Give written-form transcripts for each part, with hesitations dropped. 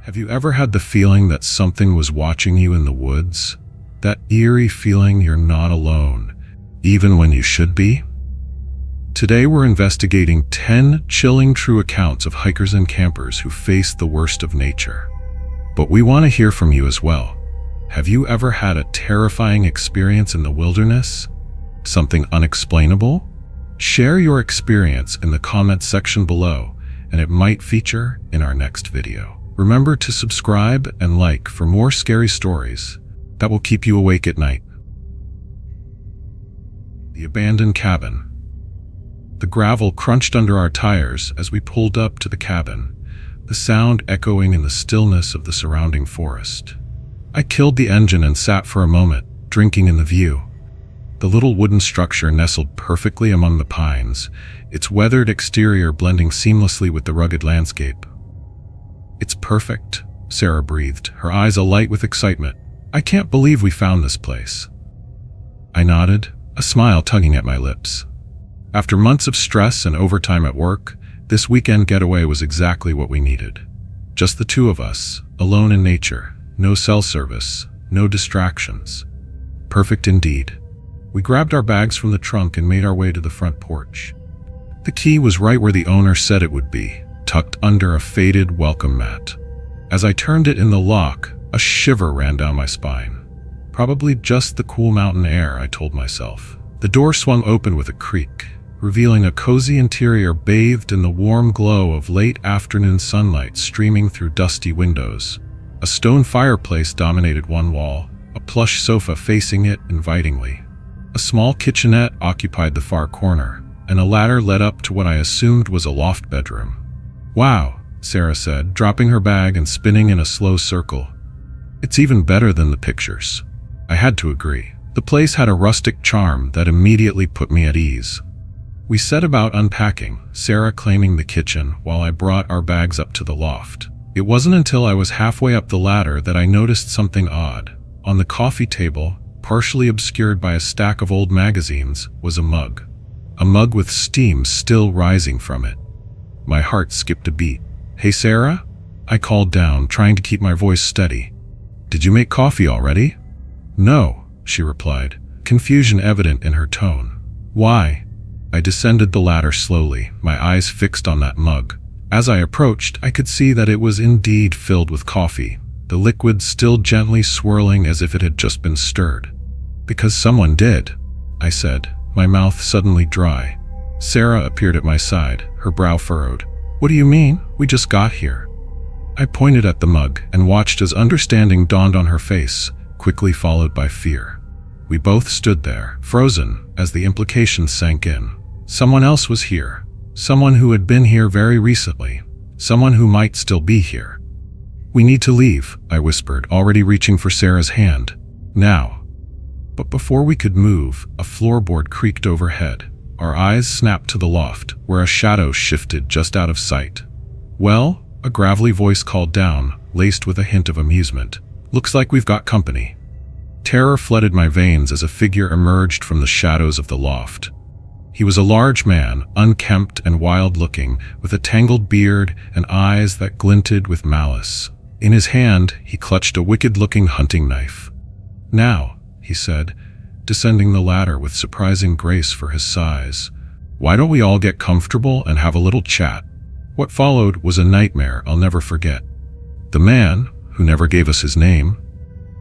Have you ever had the feeling that something was watching you in the woods? That eerie feeling you're not alone, even when you should be? Today we're investigating 10 chilling true accounts of hikers and campers who faced the worst of nature. But we want to hear from you as well. Have you ever had a terrifying experience in the wilderness? Something unexplainable? Share your experience in the comments section below, and it might feature in our next video. Remember to subscribe and like for more scary stories that will keep you awake at night. The abandoned cabin. The gravel crunched under our tires as we pulled up to the cabin, the sound echoing in the stillness of the surrounding forest. I killed the engine and sat for a moment, drinking in the view. The little wooden structure nestled perfectly among the pines, its weathered exterior blending seamlessly with the rugged landscape. "It's perfect," Sarah breathed, her eyes alight with excitement. "I can't believe we found this place." I nodded, a smile tugging at my lips. After months of stress and overtime at work, this weekend getaway was exactly what we needed. Just the two of us, alone in nature, no cell service, no distractions. Perfect indeed. We grabbed our bags from the trunk and made our way to the front porch. The key was right where the owner said it would be, tucked under a faded welcome mat. As I turned it in the lock, a shiver ran down my spine. Probably just the cool mountain air, I told myself. The door swung open with a creak, revealing a cozy interior bathed in the warm glow of late afternoon sunlight streaming through dusty windows. A stone fireplace dominated one wall, a plush sofa facing it invitingly. A small kitchenette occupied the far corner, and a ladder led up to what I assumed was a loft bedroom. "Wow," Sarah said, dropping her bag and spinning in a slow circle. "It's even better than the pictures." I had to agree. The place had a rustic charm that immediately put me at ease. We set about unpacking, Sarah claiming the kitchen while I brought our bags up to the loft. It wasn't until I was halfway up the ladder that I noticed something odd. On the coffee table, partially obscured by a stack of old magazines, was a mug. A mug with steam still rising from it. My heart skipped a beat. "Hey, Sarah?" I called down, trying to keep my voice steady. "Did you make coffee already?" "No," she replied, confusion evident in her tone. "Why?" I descended the ladder slowly, my eyes fixed on that mug. As I approached, I could see that it was indeed filled with coffee, the liquid still gently swirling as if it had just been stirred. "Because someone did," I said, my mouth suddenly dry. Sarah appeared at my side, her brow furrowed. "What do you mean? We just got here." I pointed at the mug and watched as understanding dawned on her face, quickly followed by fear. We both stood there, frozen, as the implications sank in. Someone else was here. Someone who had been here very recently. Someone who might still be here. "We need to leave," I whispered, already reaching for Sarah's hand. "Now." But before we could move, a floorboard creaked overhead. Our eyes snapped to the loft, where a shadow shifted just out of sight. "Well?" a gravelly voice called down, laced with a hint of amusement. "Looks like we've got company." Terror flooded my veins as a figure emerged from the shadows of the loft. He was a large man, unkempt and wild-looking, with a tangled beard and eyes that glinted with malice. In his hand, he clutched a wicked-looking hunting knife. "Now," he said, descending the ladder with surprising grace for his size, "why don't we all get comfortable and have a little chat?" What followed was a nightmare I'll never forget. The man, who never gave us his name,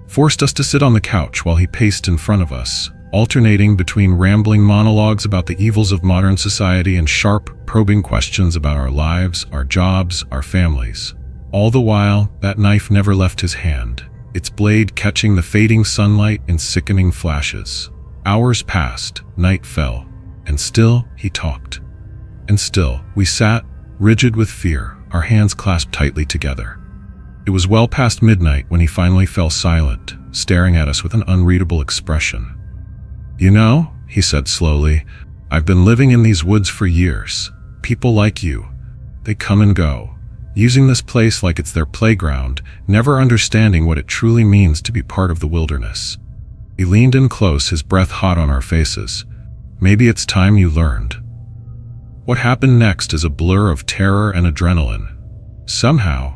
forced us to sit on the couch while he paced in front of us, alternating between rambling monologues about the evils of modern society and sharp, probing questions about our lives, our jobs, our families. All the while, that knife never left his hand, its blade catching the fading sunlight in sickening flashes. Hours passed, night fell, and still he talked. And still we sat, rigid with fear, our hands clasped tightly together. It was well past midnight when he finally fell silent, staring at us with an unreadable expression. "You know," he said slowly, "I've been living in these woods for years. People like you, they come and go, using this place like it's their playground, never understanding what it truly means to be part of the wilderness." He leaned in close, his breath hot on our faces. "Maybe it's time you learned." What happened next is a blur of terror and adrenaline. Somehow,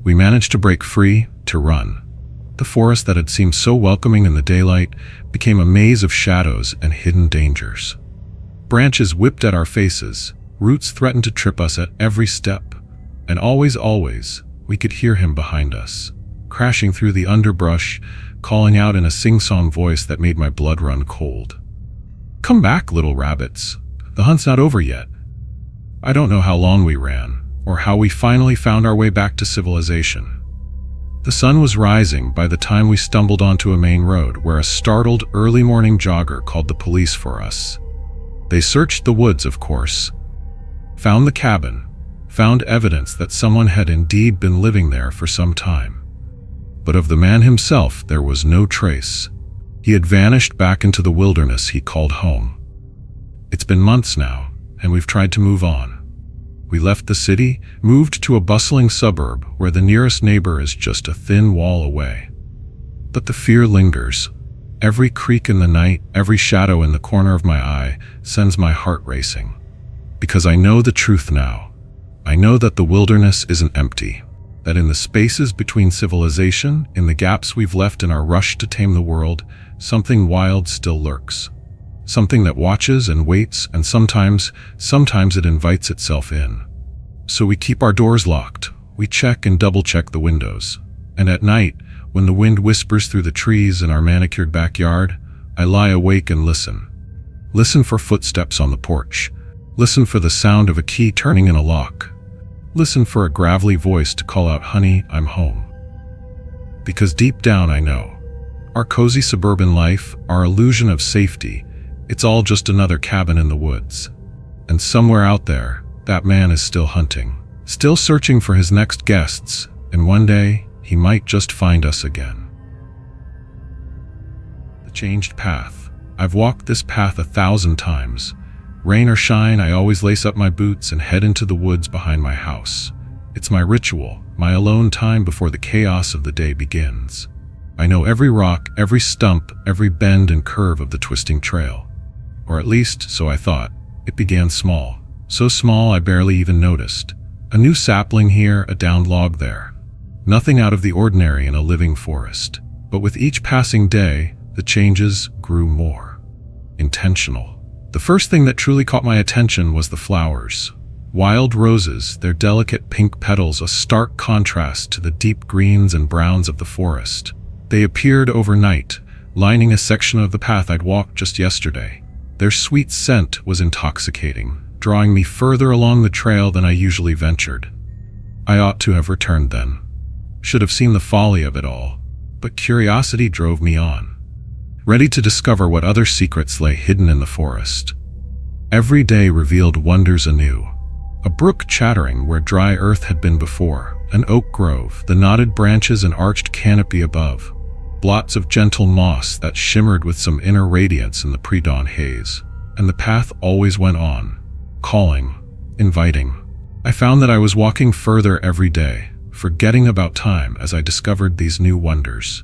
We managed to break free, to run. The forest that had seemed so welcoming in the daylight became a maze of shadows and hidden dangers. Branches whipped at our faces, roots threatened to trip us at every step, and always, we could hear him behind us, crashing through the underbrush, calling out in a sing-song voice that made my blood run cold. "Come back, little rabbits. The hunt's not over yet." I don't know how long we ran, or how we finally found our way back to civilization. The sun was rising by the time we stumbled onto a main road where a startled early morning jogger called the police for us. They searched the woods, of course, found the cabin, found evidence that someone had indeed been living there for some time. But of the man himself there was no trace. He had vanished back into the wilderness he called home. It's been months now, and we've tried to move on. We left the city, moved to a bustling suburb where the nearest neighbor is just a thin wall away. But the fear lingers. Every creak in the night, every shadow in the corner of my eye sends my heart racing. Because I know the truth now. I know that the wilderness isn't empty. That in the spaces between civilization, in the gaps we've left in our rush to tame the world, something wild still lurks. Something that watches and waits, and sometimes it invites itself in. So we keep our doors locked. We check and double-check the windows. And at night, when the wind whispers through the trees in our manicured backyard, I lie awake and listen. Listen for footsteps on the porch. Listen for the sound of a key turning in a lock. Listen for a gravelly voice to call out, "Honey, I'm home." Because deep down I know, our cozy suburban life, our illusion of safety, it's all just another cabin in the woods. And somewhere out there, that man is still hunting, still searching for his next guests, and one day, he might just find us again. The changed path. I've walked this path 1,000 times. Rain or shine, I always lace up my boots and head into the woods behind my house. It's my ritual, my alone time before the chaos of the day begins. I know every rock, every stump, every bend and curve of the twisting trail. Or at least, so I thought. It began small. So small I barely even noticed. A new sapling here, a downed log there. Nothing out of the ordinary in a living forest. But with each passing day, the changes grew more intentional. The first thing that truly caught my attention was the flowers. Wild roses, their delicate pink petals a stark contrast to the deep greens and browns of the forest. They appeared overnight, lining a section of the path I'd walked just yesterday. Their sweet scent was intoxicating, drawing me further along the trail than I usually ventured. I ought to have returned then. Should have seen the folly of it all, but curiosity drove me on, ready to discover what other secrets lay hidden in the forest. Every day revealed wonders anew. A brook chattering where dry earth had been before, an oak grove, the knotted branches and arched canopy above, blots of gentle moss that shimmered with some inner radiance in the pre-dawn haze, and the path always went on, calling, inviting. I found that I was walking further every day, forgetting about time as I discovered these new wonders.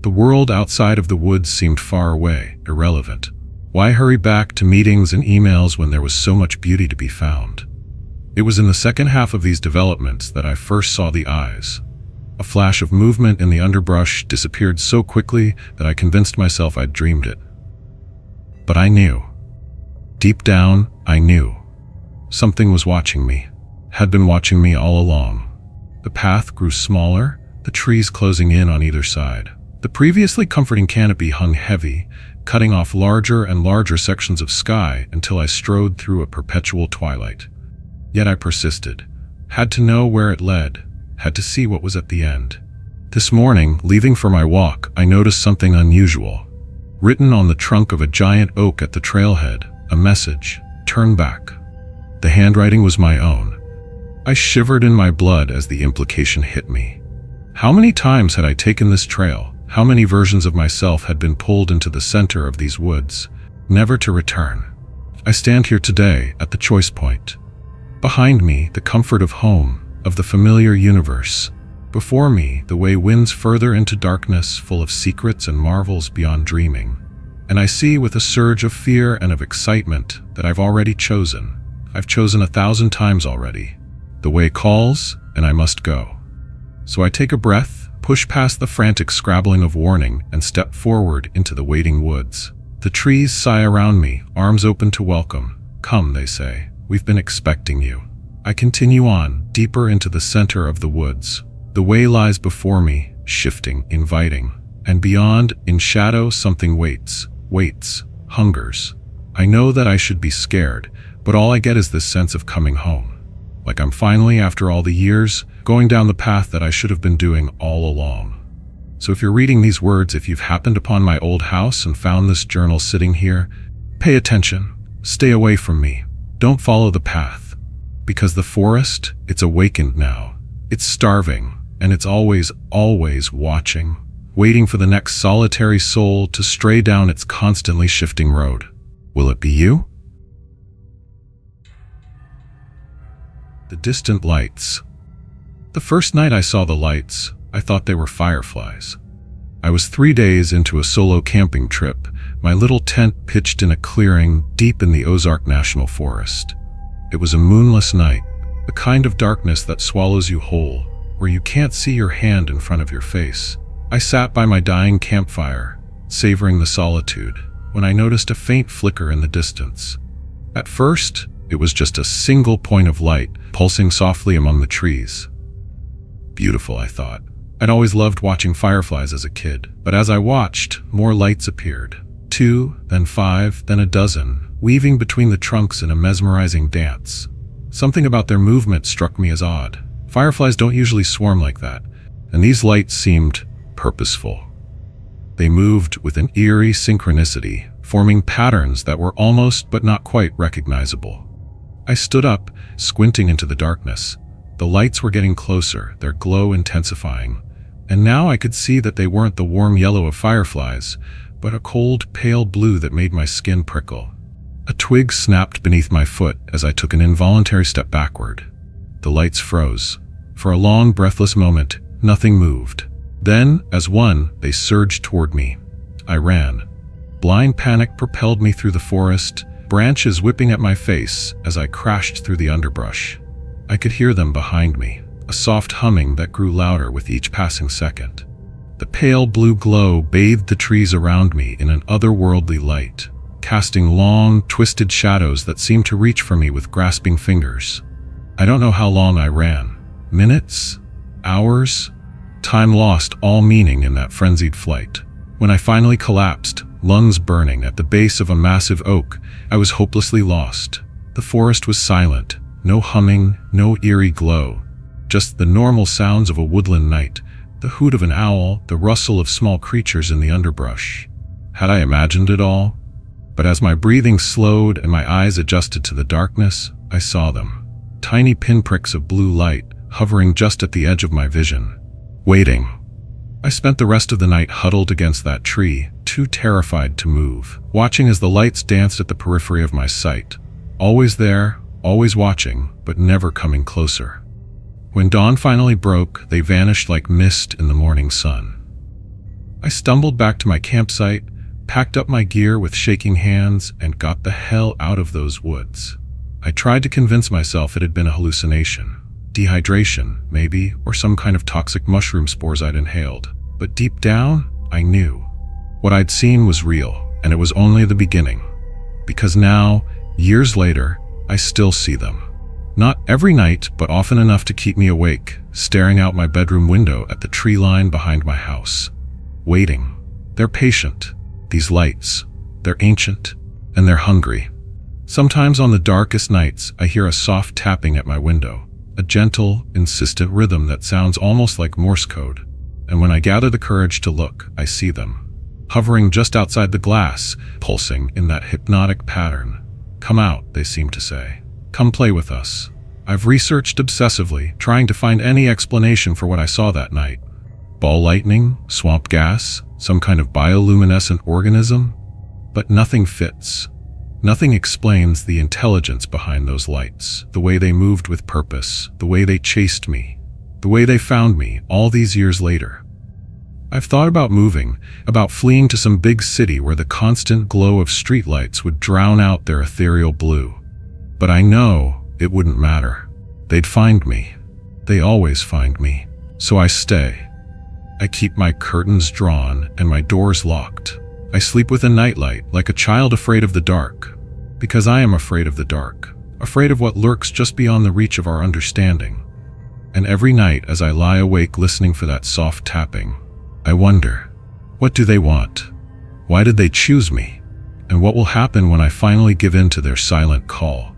The world outside of the woods seemed far away, irrelevant. Why hurry back to meetings and emails when there was so much beauty to be found? It was in the second half of these developments that I first saw the eyes. A flash of movement in the underbrush disappeared so quickly that I convinced myself I'd dreamed it. But I knew. Deep down, I knew. Something was watching me, had been watching me all along. The path grew smaller, the trees closing in on either side. The previously comforting canopy hung heavy, cutting off larger and larger sections of sky until I strode through a perpetual twilight. Yet I persisted, had to know where it led, had to see what was at the end. This morning, leaving for my walk, I noticed something unusual. Written on the trunk of a giant oak at the trailhead, a message, "Turn back." The handwriting was my own. I shivered in my blood as the implication hit me. How many times had I taken this trail? How many versions of myself had been pulled into the center of these woods, never to return? I stand here today at the choice point. Behind me, the comfort of home, of the familiar universe. Before me, the way winds further into darkness, full of secrets and marvels beyond dreaming. And I see with a surge of fear and of excitement that I've already chosen. I've chosen 1,000 times already. The way calls, and I must go. So I take a breath, push past the frantic scrabbling of warning, and step forward into the waiting woods. The trees sigh around me, arms open to welcome. Come, they say. We've been expecting you. I continue on, deeper into the center of the woods. The way lies before me, shifting, inviting. And beyond, in shadow, something waits, hungers. I know that I should be scared, but all I get is this sense of coming home. Like I'm finally, after all the years, going down the path that I should have been doing all along. So if you're reading these words, if you've happened upon my old house and found this journal sitting here, pay attention. Stay away from me. Don't follow the path. Because the forest, it's awakened now. It's starving, and it's always watching, waiting for the next solitary soul to stray down its constantly shifting road. Will it be you? The distant lights. The first night I saw the lights, I thought they were fireflies. I was 3 days into a solo camping trip, my little tent pitched in a clearing deep in the Ozark National Forest. It was a moonless night, the kind of darkness that swallows you whole, where you can't see your hand in front of your face. I sat by my dying campfire, savoring the solitude, when I noticed a faint flicker in the distance. At first, it was just a single point of light, pulsing softly among the trees. Beautiful, I thought. I'd always loved watching fireflies as a kid, but as I watched, more lights appeared. 2, then 5, then a dozen, weaving between the trunks in a mesmerizing dance. Something about their movement struck me as odd. Fireflies don't usually swarm like that, and these lights seemed purposeful. They moved with an eerie synchronicity, forming patterns that were almost but not quite recognizable. I stood up, squinting into the darkness. The lights were getting closer, their glow intensifying, and now I could see that they weren't the warm yellow of fireflies, but a cold, pale blue that made my skin prickle. A twig snapped beneath my foot as I took an involuntary step backward. The lights froze. For a long, breathless moment, nothing moved. Then, as one, they surged toward me. I ran. Blind panic propelled me through the forest, branches whipping at my face as I crashed through the underbrush. I could hear them behind me, a soft humming that grew louder with each passing second. The pale blue glow bathed the trees around me in an otherworldly light, casting long, twisted shadows that seemed to reach for me with grasping fingers. I don't know how long I ran. Minutes? Hours? Time lost all meaning in that frenzied flight. When I finally collapsed, lungs burning at the base of a massive oak, I was hopelessly lost. The forest was silent. No humming, no eerie glow. Just the normal sounds of a woodland night, the hoot of an owl, the rustle of small creatures in the underbrush. Had I imagined it all? But as my breathing slowed and my eyes adjusted to the darkness, I saw them. Tiny pinpricks of blue light, hovering just at the edge of my vision. Waiting. I spent the rest of the night huddled against that tree, too terrified to move, watching as the lights danced at the periphery of my sight. Always there, always watching, but never coming closer. When dawn finally broke, they vanished like mist in the morning sun. I stumbled back to my campsite, packed up my gear with shaking hands, and got the hell out of those woods. I tried to convince myself it had been a hallucination. Dehydration, maybe, or some kind of toxic mushroom spores I'd inhaled. But deep down, I knew. What I'd seen was real, and it was only the beginning. Because now, years later, I still see them. Not every night, but often enough to keep me awake, staring out my bedroom window at the tree line behind my house. Waiting. They're patient, these lights. They're ancient, and they're hungry. Sometimes on the darkest nights, I hear a soft tapping at my window, a gentle, insistent rhythm that sounds almost like Morse code. And when I gather the courage to look, I see them, hovering just outside the glass, pulsing in that hypnotic pattern. Come out, they seem to say. Come play with us. I've researched obsessively, trying to find any explanation for what I saw that night. Ball lightning, swamp gas, some kind of bioluminescent organism? But nothing fits. Nothing explains the intelligence behind those lights, the way they moved with purpose, the way they chased me, the way they found me all these years later. I've thought about moving, about fleeing to some big city where the constant glow of streetlights would drown out their ethereal blue. But I know it wouldn't matter. They'd find me. They always find me. So I stay. I keep my curtains drawn and my doors locked. I sleep with a nightlight like a child afraid of the dark, because I am afraid of the dark, afraid of what lurks just beyond the reach of our understanding. And every night as I lie awake listening for that soft tapping, I wonder, what do they want? Why did they choose me? And what will happen when I finally give in to their silent call?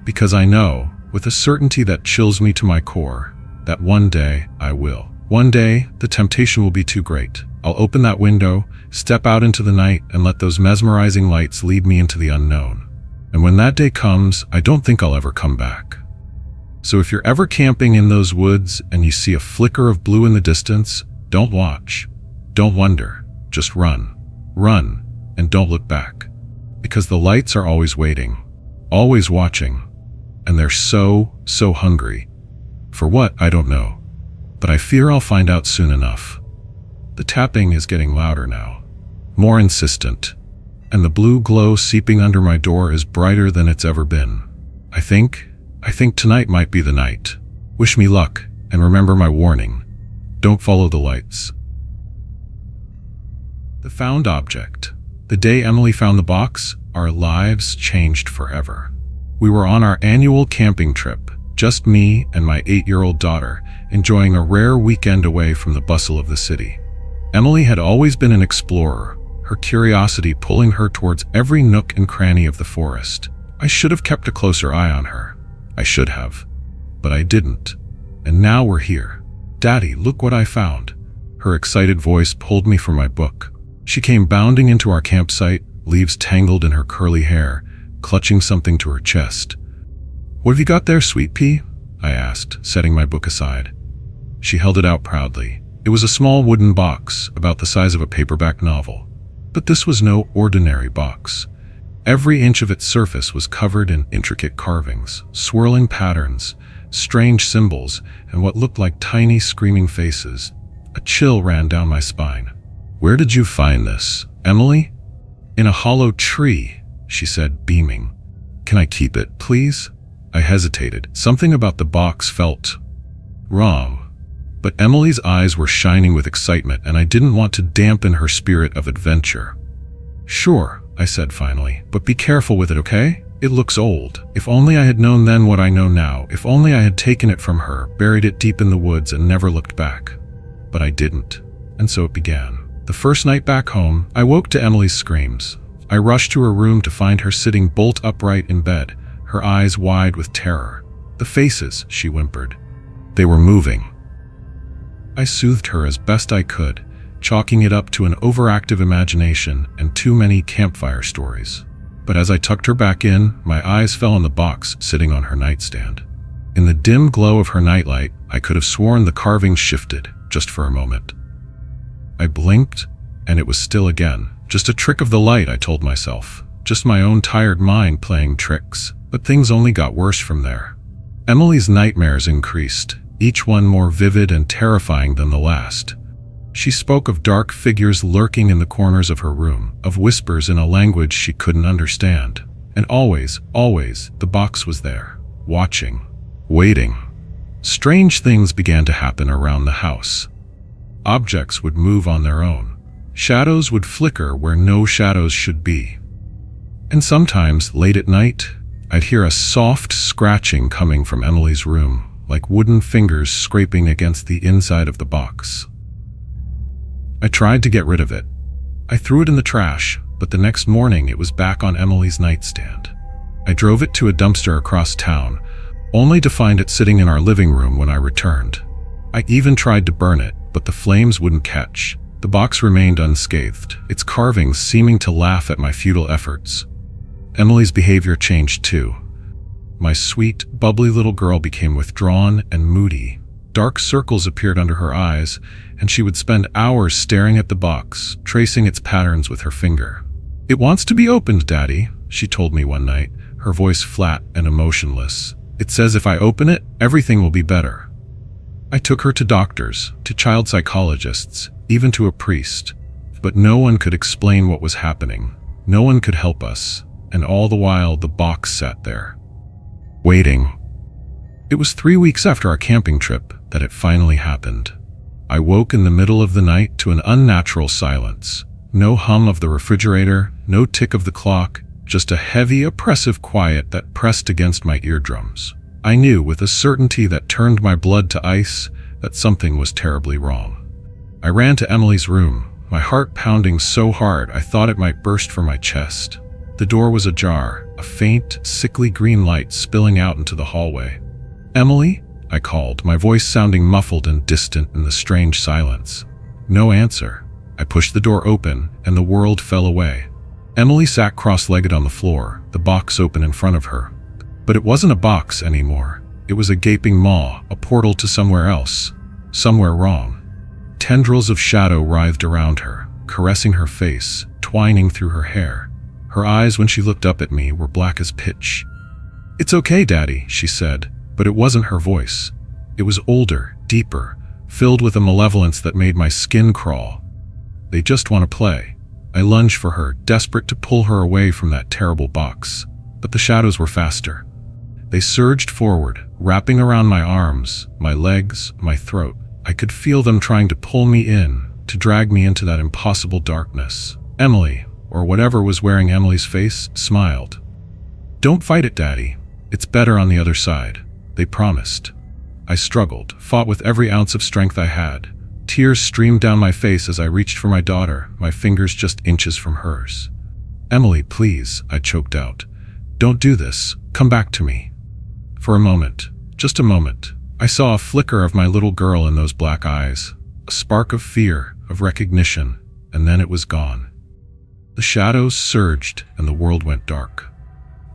Because I know, with a certainty that chills me to my core, that one day I will. One day, the temptation will be too great. I'll open that window, step out into the night, and let those mesmerizing lights lead me into the unknown. And when that day comes, I don't think I'll ever come back. So if you're ever camping in those woods and you see a flicker of blue in the distance, don't watch. Don't wonder. Just run. Run, and don't look back. Because the lights are always waiting, always watching, and they're so hungry. For what, I don't know. But I fear I'll find out soon enough. The tapping is getting louder now, more insistent, and the blue glow seeping under my door is brighter than it's ever been. I think tonight might be the night. Wish me luck, and remember my warning. Don't follow the lights. The found object. The day Emily found the box, our lives changed forever. We were on our annual camping trip, just me and my 8-year-old daughter, enjoying a rare weekend away from the bustle of the city. Emily had always been an explorer, her curiosity pulling her towards every nook and cranny of the forest. I should have kept a closer eye on her. I should have. But I didn't. And now we're here. Daddy, look what I found. Her excited voice pulled me from my book. She came bounding into our campsite, leaves tangled in her curly hair, clutching something to her chest. What have you got there, sweet pea? I asked, setting my book aside. She held it out proudly. It was a small wooden box, about the size of a paperback novel. But this was no ordinary box. Every inch of its surface was covered in intricate carvings, swirling patterns, strange symbols, and what looked like tiny screaming faces. A chill ran down my spine. Where did you find this, Emily? In a hollow tree, she said, beaming. Can I keep it, please? I hesitated. Something about the box felt wrong. But Emily's eyes were shining with excitement, and I didn't want to dampen her spirit of adventure. Sure, I said finally, but be careful with it, okay? It looks old. If only I had known then what I know now. If only I had taken it from her, buried it deep in the woods, and never looked back. But I didn't. And so it began. The first night back home, I woke to Emily's screams. I rushed to her room to find her sitting bolt upright in bed, her eyes wide with terror. The faces, she whimpered. They were moving. I soothed her as best I could, chalking it up to an overactive imagination and too many campfire stories. But as I tucked her back in, my eyes fell on the box sitting on her nightstand. In the dim glow of her nightlight, I could have sworn the carving shifted, just for a moment. I blinked, and it was still again. Just a trick of the light, I told myself. Just my own tired mind playing tricks. But things only got worse from there. Emily's nightmares increased, each one more vivid and terrifying than the last. She spoke of dark figures lurking in the corners of her room, of whispers in a language she couldn't understand. And always, the box was there, watching, waiting. Strange things began to happen around the house. Objects would move on their own. Shadows would flicker where no shadows should be. And sometimes, late at night, I'd hear a soft scratching coming from Emily's room, like wooden fingers scraping against the inside of the box. I tried to get rid of it. I threw it in the trash, but the next morning it was back on Emily's nightstand. I drove it to a dumpster across town, only to find it sitting in our living room when I returned. I even tried to burn it, but the flames wouldn't catch. The box remained unscathed, its carvings seeming to laugh at my futile efforts. Emily's behavior changed too. My sweet, bubbly little girl became withdrawn and moody. Dark circles appeared under her eyes, and she would spend hours staring at the box, tracing its patterns with her finger. "It wants to be opened, Daddy," she told me one night, her voice flat and emotionless. "It says if I open it, everything will be better." I took her to doctors, to child psychologists, even to a priest, but no one could explain what was happening. No one could help us, and all the while the box sat there, waiting. It was 3 weeks after our camping trip that it finally happened. I woke in the middle of the night to an unnatural silence. No hum of the refrigerator, no tick of the clock, just a heavy, oppressive quiet that pressed against my eardrums. I knew with a certainty that turned my blood to ice that something was terribly wrong. I ran to Emily's room, my heart pounding so hard I thought it might burst from my chest. The door was ajar, a faint, sickly green light spilling out into the hallway. "Emily?" I called, my voice sounding muffled and distant in the strange silence. No answer. I pushed the door open, and the world fell away. Emily sat cross-legged on the floor, the box open in front of her. But it wasn't a box anymore. It was a gaping maw, a portal to somewhere else. Somewhere wrong. Tendrils of shadow writhed around her, caressing her face, twining through her hair. Her eyes, when she looked up at me, were black as pitch. "It's okay, Daddy," she said, but it wasn't her voice. It was older, deeper, filled with a malevolence that made my skin crawl. "They just want to play." I lunged for her, desperate to pull her away from that terrible box. But the shadows were faster. They surged forward, wrapping around my arms, my legs, my throat. I could feel them trying to pull me in, to drag me into that impossible darkness. Emily, or whatever was wearing Emily's face, smiled. "Don't fight it, Daddy. It's better on the other side," they promised. I struggled, fought with every ounce of strength I had. Tears streamed down my face as I reached for my daughter, my fingers just inches from hers. "Emily, please," I choked out. "Don't do this. Come back to me." For a moment, just a moment, I saw a flicker of my little girl in those black eyes, a spark of fear, of recognition, and then it was gone. The shadows surged and the world went dark.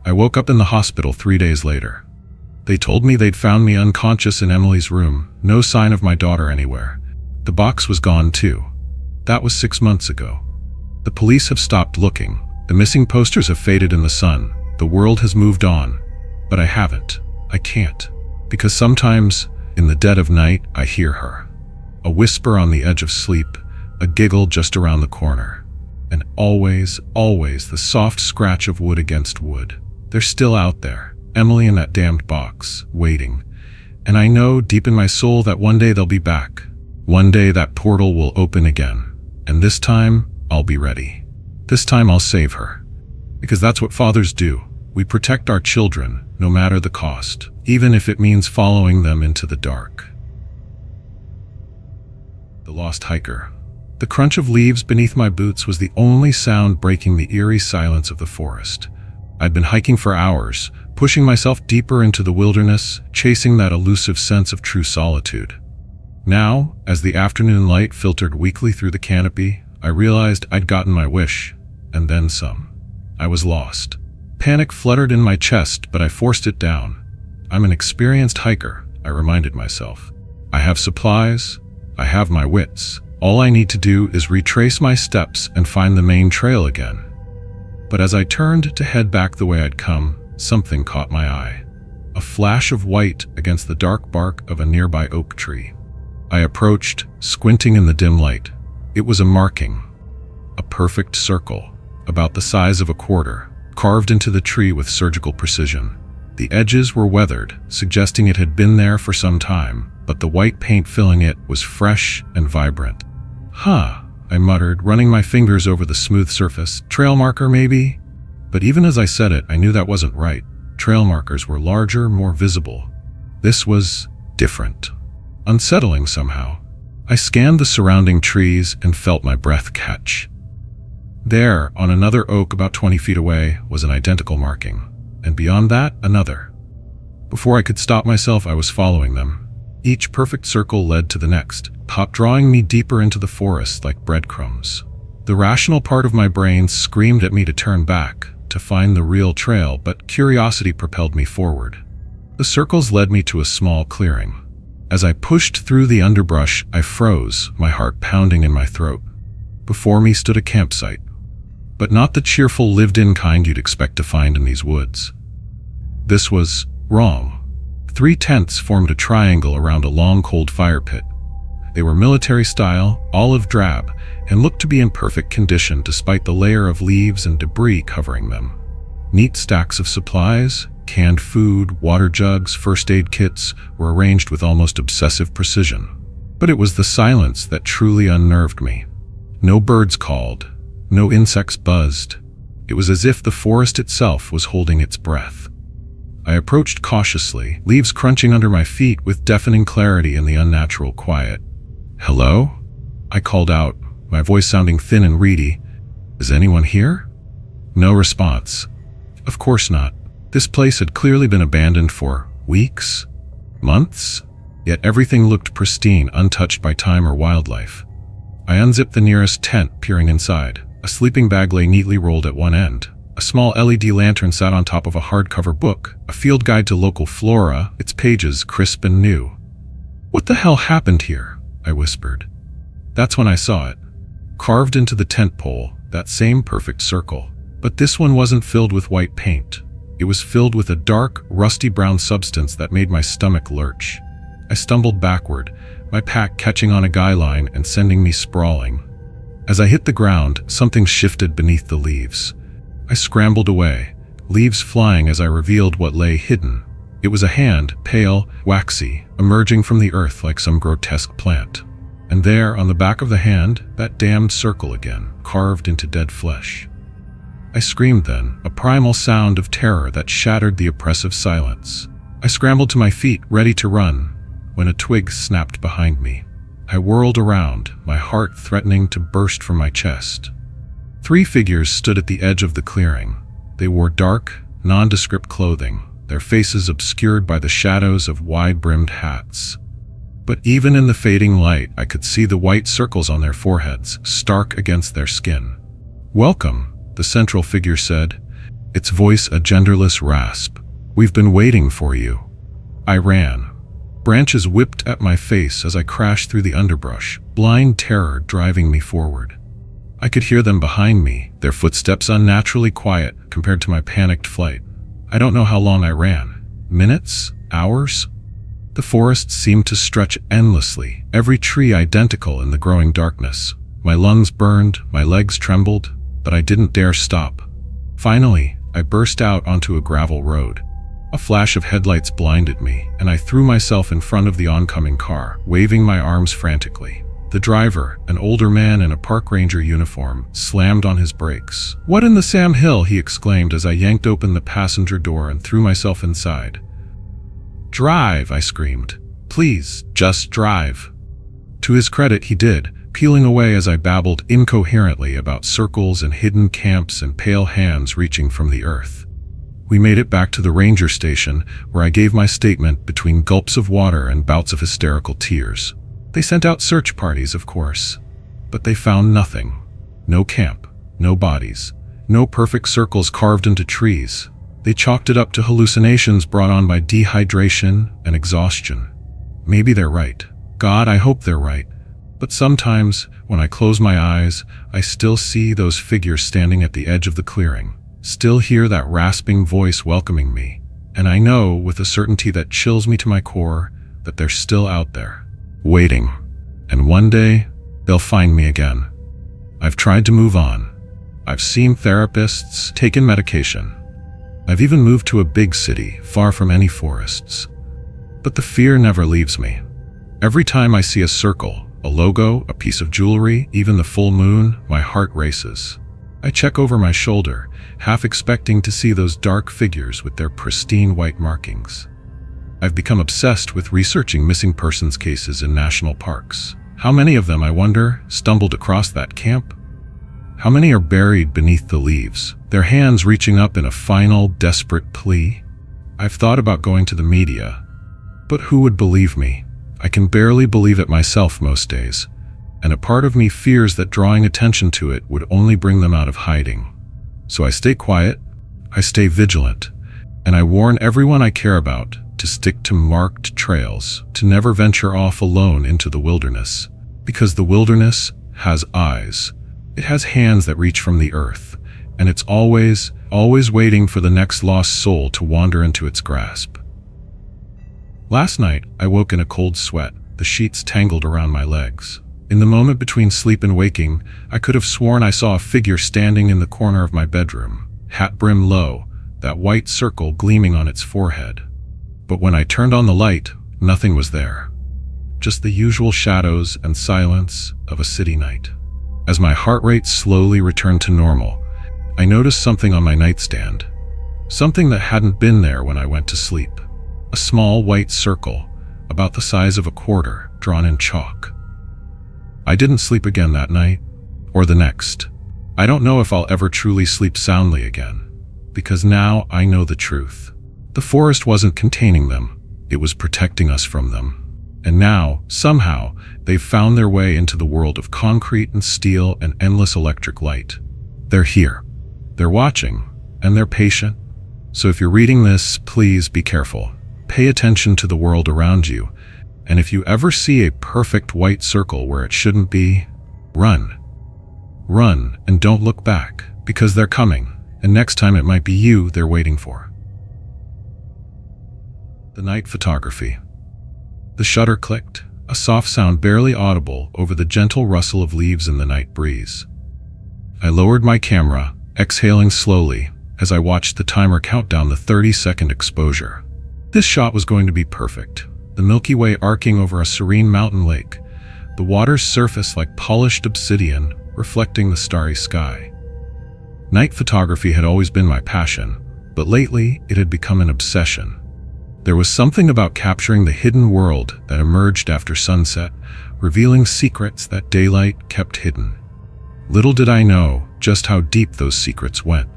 I woke up in the hospital 3 days later. They told me they'd found me unconscious in Emily's room, no sign of my daughter anywhere. The box was gone too. That was 6 months ago. The police have stopped looking. The missing posters have faded in the sun. The world has moved on. But I haven't. I can't. Because sometimes, in the dead of night, I hear her. A whisper on the edge of sleep, a giggle just around the corner. And always, always the soft scratch of wood against wood. They're still out there, Emily in that damned box, waiting. And I know deep in my soul that one day they'll be back. One day that portal will open again. And this time, I'll be ready. This time I'll save her. Because that's what fathers do. We protect our children, no matter the cost, even if it means following them into the dark. The Lost Hiker. The crunch of leaves beneath my boots was the only sound breaking the eerie silence of the forest. I'd been hiking for hours, pushing myself deeper into the wilderness, chasing that elusive sense of true solitude. Now, as the afternoon light filtered weakly through the canopy, I realized I'd gotten my wish, and then some. I was lost. Panic fluttered in my chest, but I forced it down. I'm an experienced hiker, I reminded myself. I have supplies, I have my wits. All I need to do is retrace my steps and find the main trail again. But as I turned to head back the way I'd come, something caught my eye. A flash of white against the dark bark of a nearby oak tree. I approached, squinting in the dim light. It was a marking. A perfect circle, about the size of a quarter, carved into the tree with surgical precision. The edges were weathered, suggesting it had been there for some time, but the white paint filling it was fresh and vibrant. "Huh," I muttered, running my fingers over the smooth surface. "Trail marker, maybe?" But even as I said it, I knew that wasn't right. Trail markers were larger, more visible. This was different. Unsettling somehow. I scanned the surrounding trees and felt my breath catch. There, on another oak about 20 feet away, was an identical marking, and beyond that, another. Before I could stop myself, I was following them. Each perfect circle led to the next, drawing me deeper into the forest like breadcrumbs. The rational part of my brain screamed at me to turn back, to find the real trail, but curiosity propelled me forward. The circles led me to a small clearing. As I pushed through the underbrush, I froze, my heart pounding in my throat. Before me stood a campsite. But not the cheerful, lived-in kind you'd expect to find in these woods. This was wrong. 3 tents formed a triangle around a long, cold fire pit. They were military-style, olive drab, and looked to be in perfect condition despite the layer of leaves and debris covering them. Neat stacks of supplies, Canned food, water jugs, first aid kits were arranged with almost obsessive precision. But it was the silence that truly unnerved me. No birds called, no insects buzzed. It was as if the forest itself was holding its breath. I approached cautiously, leaves crunching under my feet with deafening clarity in the unnatural quiet. "Hello?" I called out, my voice sounding thin and reedy. "Is anyone here?" No response. Of course not. This place had clearly been abandoned for weeks, months, yet everything looked pristine, untouched by time or wildlife. I unzipped the nearest tent, peering inside. A sleeping bag lay neatly rolled at one end. A small LED lantern sat on top of a hardcover book, a field guide to local flora, its pages crisp and new. "What the hell happened here?" I whispered. That's when I saw it. Carved into the tent pole, that same perfect circle. But this one wasn't filled with white paint. It was filled with a dark, rusty brown substance that made my stomach lurch. I stumbled backward, my pack catching on a guy line and sending me sprawling. As I hit the ground, something shifted beneath the leaves. I scrambled away, leaves flying as I revealed what lay hidden. It was a hand, pale, waxy, emerging from the earth like some grotesque plant. And there, on the back of the hand, that damned circle again, carved into dead flesh. I screamed then, a primal sound of terror that shattered the oppressive silence. I scrambled to my feet, ready to run, when a twig snapped behind me. I whirled around, my heart threatening to burst from my chest. 3 figures stood at the edge of the clearing. They wore dark, nondescript clothing, their faces obscured by the shadows of wide-brimmed hats. But even in the fading light, I could see the white circles on their foreheads, stark against their skin. "Welcome," the central figure said, its voice a genderless rasp. "We've been waiting for you." I ran. Branches whipped at my face as I crashed through the underbrush, blind terror driving me forward. I could hear them behind me, their footsteps unnaturally quiet compared to my panicked flight. I don't know how long I ran. Minutes? Hours? The forest seemed to stretch endlessly, every tree identical in the growing darkness. My lungs burned, my legs trembled, but I didn't dare stop. Finally, I burst out onto a gravel road. A flash of headlights blinded me, and I threw myself in front of the oncoming car, waving my arms frantically. The driver, an older man in a park ranger uniform, slammed on his brakes. "What in the Sam Hill?" he exclaimed as I yanked open the passenger door and threw myself inside. "Drive," I screamed. "Please, just drive." To his credit, he did, peeling away as I babbled incoherently about circles and hidden camps and pale hands reaching from the earth. We made it back to the ranger station, where I gave my statement between gulps of water and bouts of hysterical tears. They sent out search parties, of course, but they found nothing. No camp, no bodies, no perfect circles carved into trees. They chalked it up to hallucinations brought on by dehydration and exhaustion. Maybe they're right. God, I hope they're right. But sometimes, when I close my eyes, I still see those figures standing at the edge of the clearing, still hear that rasping voice welcoming me, and I know with a certainty that chills me to my core that they're still out there, waiting. And one day, they'll find me again. I've tried to move on. I've seen therapists, taken medication. I've even moved to a big city, far from any forests. But the fear never leaves me. Every time I see a circle, a logo, a piece of jewelry, even the full moon, my heart races. I check over my shoulder, half expecting to see those dark figures with their pristine white markings. I've become obsessed with researching missing persons cases in national parks. How many of them, I wonder, stumbled across that camp? How many are buried beneath the leaves, their hands reaching up in a final, desperate plea? I've thought about going to the media, but who would believe me? I can barely believe it myself most days, and a part of me fears that drawing attention to it would only bring them out of hiding. So I stay quiet, I stay vigilant, and I warn everyone I care about to stick to marked trails, to never venture off alone into the wilderness. Because the wilderness has eyes. It has hands that reach from the earth, and it's always waiting for the next lost soul to wander into its grasp. Last night, I woke in a cold sweat, the sheets tangled around my legs. In the moment between sleep and waking, I could have sworn I saw a figure standing in the corner of my bedroom, hat brim low, that white circle gleaming on its forehead. But when I turned on the light, nothing was there. Just the usual shadows and silence of a city night. As my heart rate slowly returned to normal, I noticed something on my nightstand. Something that hadn't been there when I went to sleep. A small white circle, about the size of a quarter, drawn in chalk. I didn't sleep again that night, or the next. I don't know if I'll ever truly sleep soundly again, because now I know the truth. The forest wasn't containing them, it was protecting us from them. And now, somehow, they've found their way into the world of concrete and steel and endless electric light. They're here. They're watching, and they're patient. So if you're reading this, please be careful. Pay attention to the world around you, and if you ever see a perfect white circle where it shouldn't be, run. Run, and don't look back, because they're coming, and next time it might be you they're waiting for. The night photography. The shutter clicked, a soft sound barely audible over the gentle rustle of leaves in the night breeze. I lowered my camera, exhaling slowly, as I watched the timer count down the 30-second exposure. This shot was going to be perfect. The Milky Way arcing over a serene mountain lake, the water's surface like polished obsidian, reflecting the starry sky. Night photography had always been my passion, but lately it had become an obsession. There was something about capturing the hidden world that emerged after sunset, revealing secrets that daylight kept hidden. Little did I know just how deep those secrets went.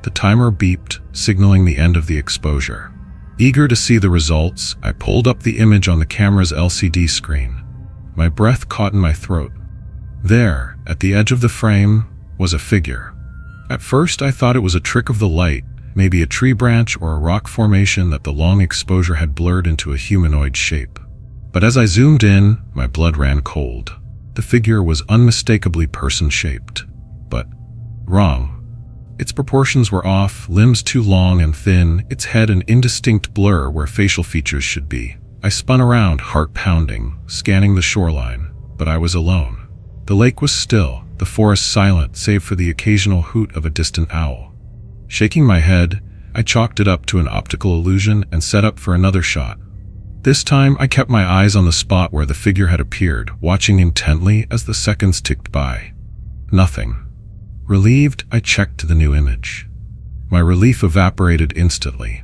The timer beeped, signaling the end of the exposure. Eager to see the results, I pulled up the image on the camera's LCD screen. My breath caught in my throat. There, at the edge of the frame, was a figure. At first, I thought it was a trick of the light, maybe a tree branch or a rock formation that the long exposure had blurred into a humanoid shape. But as I zoomed in, my blood ran cold. The figure was unmistakably person-shaped, but wrong. Its proportions were off, limbs too long and thin, its head an indistinct blur where facial features should be. I spun around, heart pounding, scanning the shoreline, but I was alone. The lake was still, the forest silent save for the occasional hoot of a distant owl. Shaking my head, I chalked it up to an optical illusion and set up for another shot. This time, I kept my eyes on the spot where the figure had appeared, watching intently as the seconds ticked by. Nothing. Relieved, I checked the new image. My relief evaporated instantly.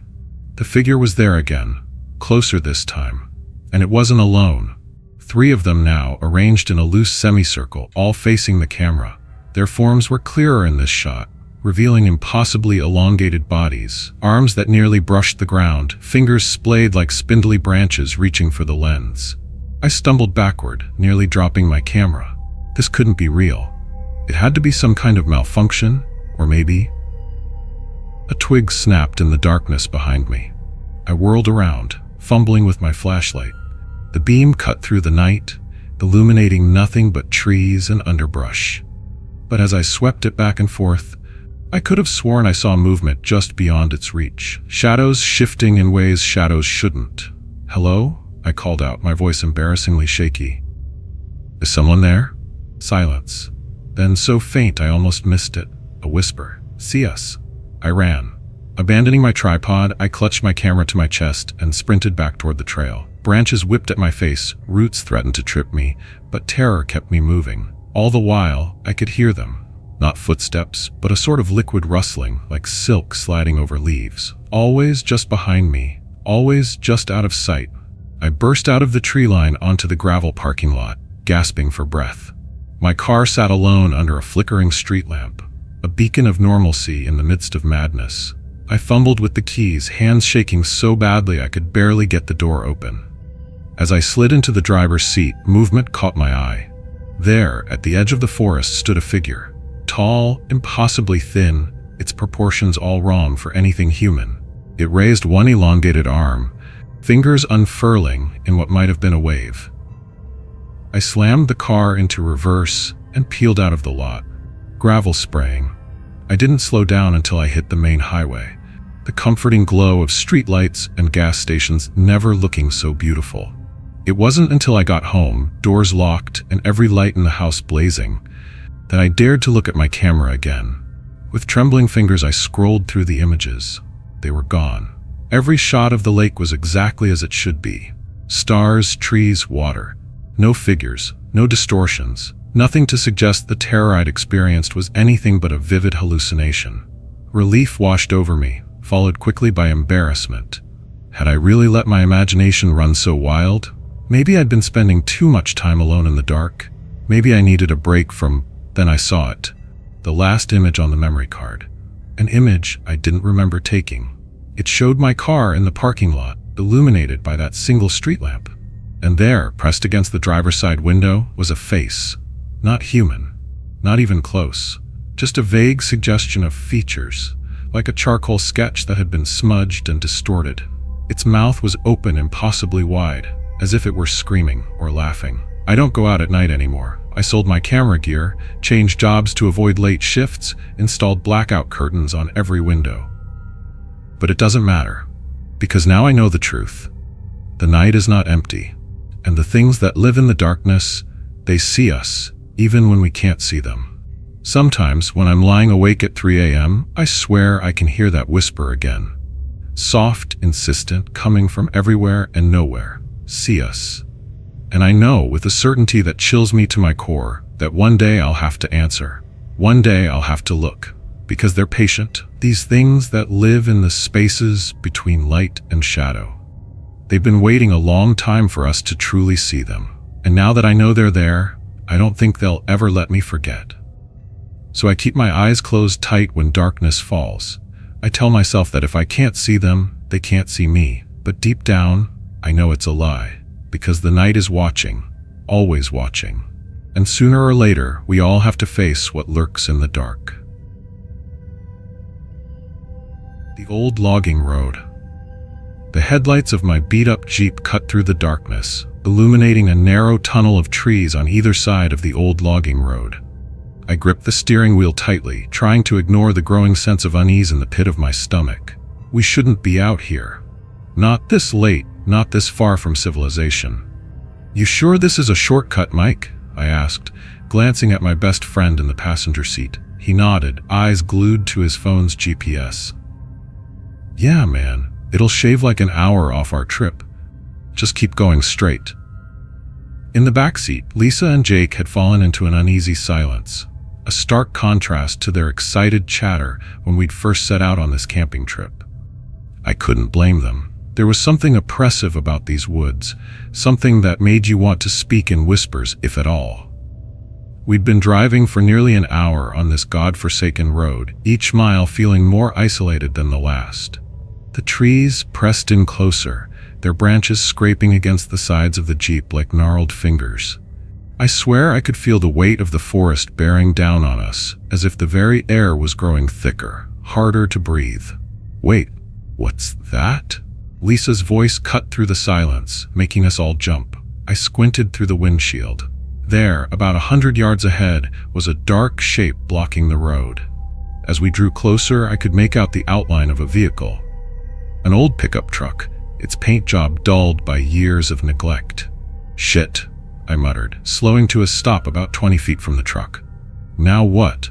The figure was there again, closer this time, and it wasn't alone. 3 of them now, arranged in a loose semicircle, all facing the camera. Their forms were clearer in this shot, revealing impossibly elongated bodies, arms that nearly brushed the ground, fingers splayed like spindly branches reaching for the lens. I stumbled backward, nearly dropping my camera. This couldn't be real. It had to be some kind of malfunction, or maybe... A twig snapped in the darkness behind me. I whirled around, fumbling with my flashlight. The beam cut through the night, illuminating nothing but trees and underbrush. But as I swept it back and forth, I could have sworn I saw movement just beyond its reach. Shadows shifting in ways shadows shouldn't. "Hello?" I called out, my voice embarrassingly shaky. "Is someone there?" Silence. Then so faint I almost missed it. A whisper. "See us." I ran. Abandoning my tripod, I clutched my camera to my chest and sprinted back toward the trail. Branches whipped at my face, roots threatened to trip me, but terror kept me moving. All the while, I could hear them. Not footsteps, but a sort of liquid rustling, like silk sliding over leaves. Always just behind me, always just out of sight. I burst out of the tree line onto the gravel parking lot, gasping for breath. My car sat alone under a flickering street lamp, a beacon of normalcy in the midst of madness. I fumbled with the keys, hands shaking so badly I could barely get the door open. As I slid into the driver's seat, movement caught my eye. There, at the edge of the forest, stood a figure. Tall, impossibly thin, its proportions all wrong for anything human. It raised one elongated arm, fingers unfurling in what might have been a wave. I slammed the car into reverse and peeled out of the lot, gravel spraying. I didn't slow down until I hit the main highway, the comforting glow of streetlights and gas stations never looking so beautiful. It wasn't until I got home, doors locked and every light in the house blazing, that I dared to look at my camera again. With trembling fingers I scrolled through the images. They were gone. Every shot of the lake was exactly as it should be. Stars, trees, water. No figures, no distortions. Nothing to suggest the terror I'd experienced was anything but a vivid hallucination. Relief washed over me, followed quickly by embarrassment. Had I really let my imagination run so wild? Maybe I'd been spending too much time alone in the dark. Maybe I needed a break from... Then I saw it. The last image on the memory card. An image I didn't remember taking. It showed my car in the parking lot, illuminated by that single street lamp. And there, pressed against the driver's side window, was a face. Not human. Not even close. Just a vague suggestion of features, like a charcoal sketch that had been smudged and distorted. Its mouth was open impossibly wide, as if it were screaming or laughing. I don't go out at night anymore. I sold my camera gear, changed jobs to avoid late shifts, installed blackout curtains on every window. But it doesn't matter, because now I know the truth. The night is not empty, and the things that live in the darkness, they see us, even when we can't see them. Sometimes, when I'm lying awake at 3 a.m., I swear I can hear that whisper again. Soft, insistent, coming from everywhere and nowhere. See us. And I know, with a certainty that chills me to my core, that one day I'll have to answer. One day I'll have to look. Because they're patient, these things that live in the spaces between light and shadow. They've been waiting a long time for us to truly see them. And now that I know they're there, I don't think they'll ever let me forget. So I keep my eyes closed tight when darkness falls. I tell myself that if I can't see them, they can't see me. But deep down, I know it's a lie. Because the night is watching, always watching. And sooner or later, we all have to face what lurks in the dark. The old logging road. The headlights of my beat-up Jeep cut through the darkness, illuminating a narrow tunnel of trees on either side of the old logging road. I gripped the steering wheel tightly, trying to ignore the growing sense of unease in the pit of my stomach. We shouldn't be out here. Not this late, not this far from civilization. "You sure this is a shortcut, Mike?" I asked, glancing at my best friend in the passenger seat. He nodded, eyes glued to his phone's GPS. "Yeah, man, it'll shave like an hour off our trip. Just keep going straight." In the backseat, Lisa and Jake had fallen into an uneasy silence, a stark contrast to their excited chatter when we'd first set out on this camping trip. I couldn't blame them. There was something oppressive about these woods, something that made you want to speak in whispers, if at all. We'd been driving for nearly an hour on this god-forsaken road, each mile feeling more isolated than the last. The trees pressed in closer, their branches scraping against the sides of the Jeep like gnarled fingers. I swear I could feel the weight of the forest bearing down on us, as if the very air was growing thicker, harder to breathe. "Wait, what's that?" Lisa's voice cut through the silence, making us all jump. I squinted through the windshield. There, about 100 yards ahead, was a dark shape blocking the road. As we drew closer, I could make out the outline of a vehicle. An old pickup truck, its paint job dulled by years of neglect. "Shit," I muttered, slowing to a stop about 20 feet from the truck. "Now what?"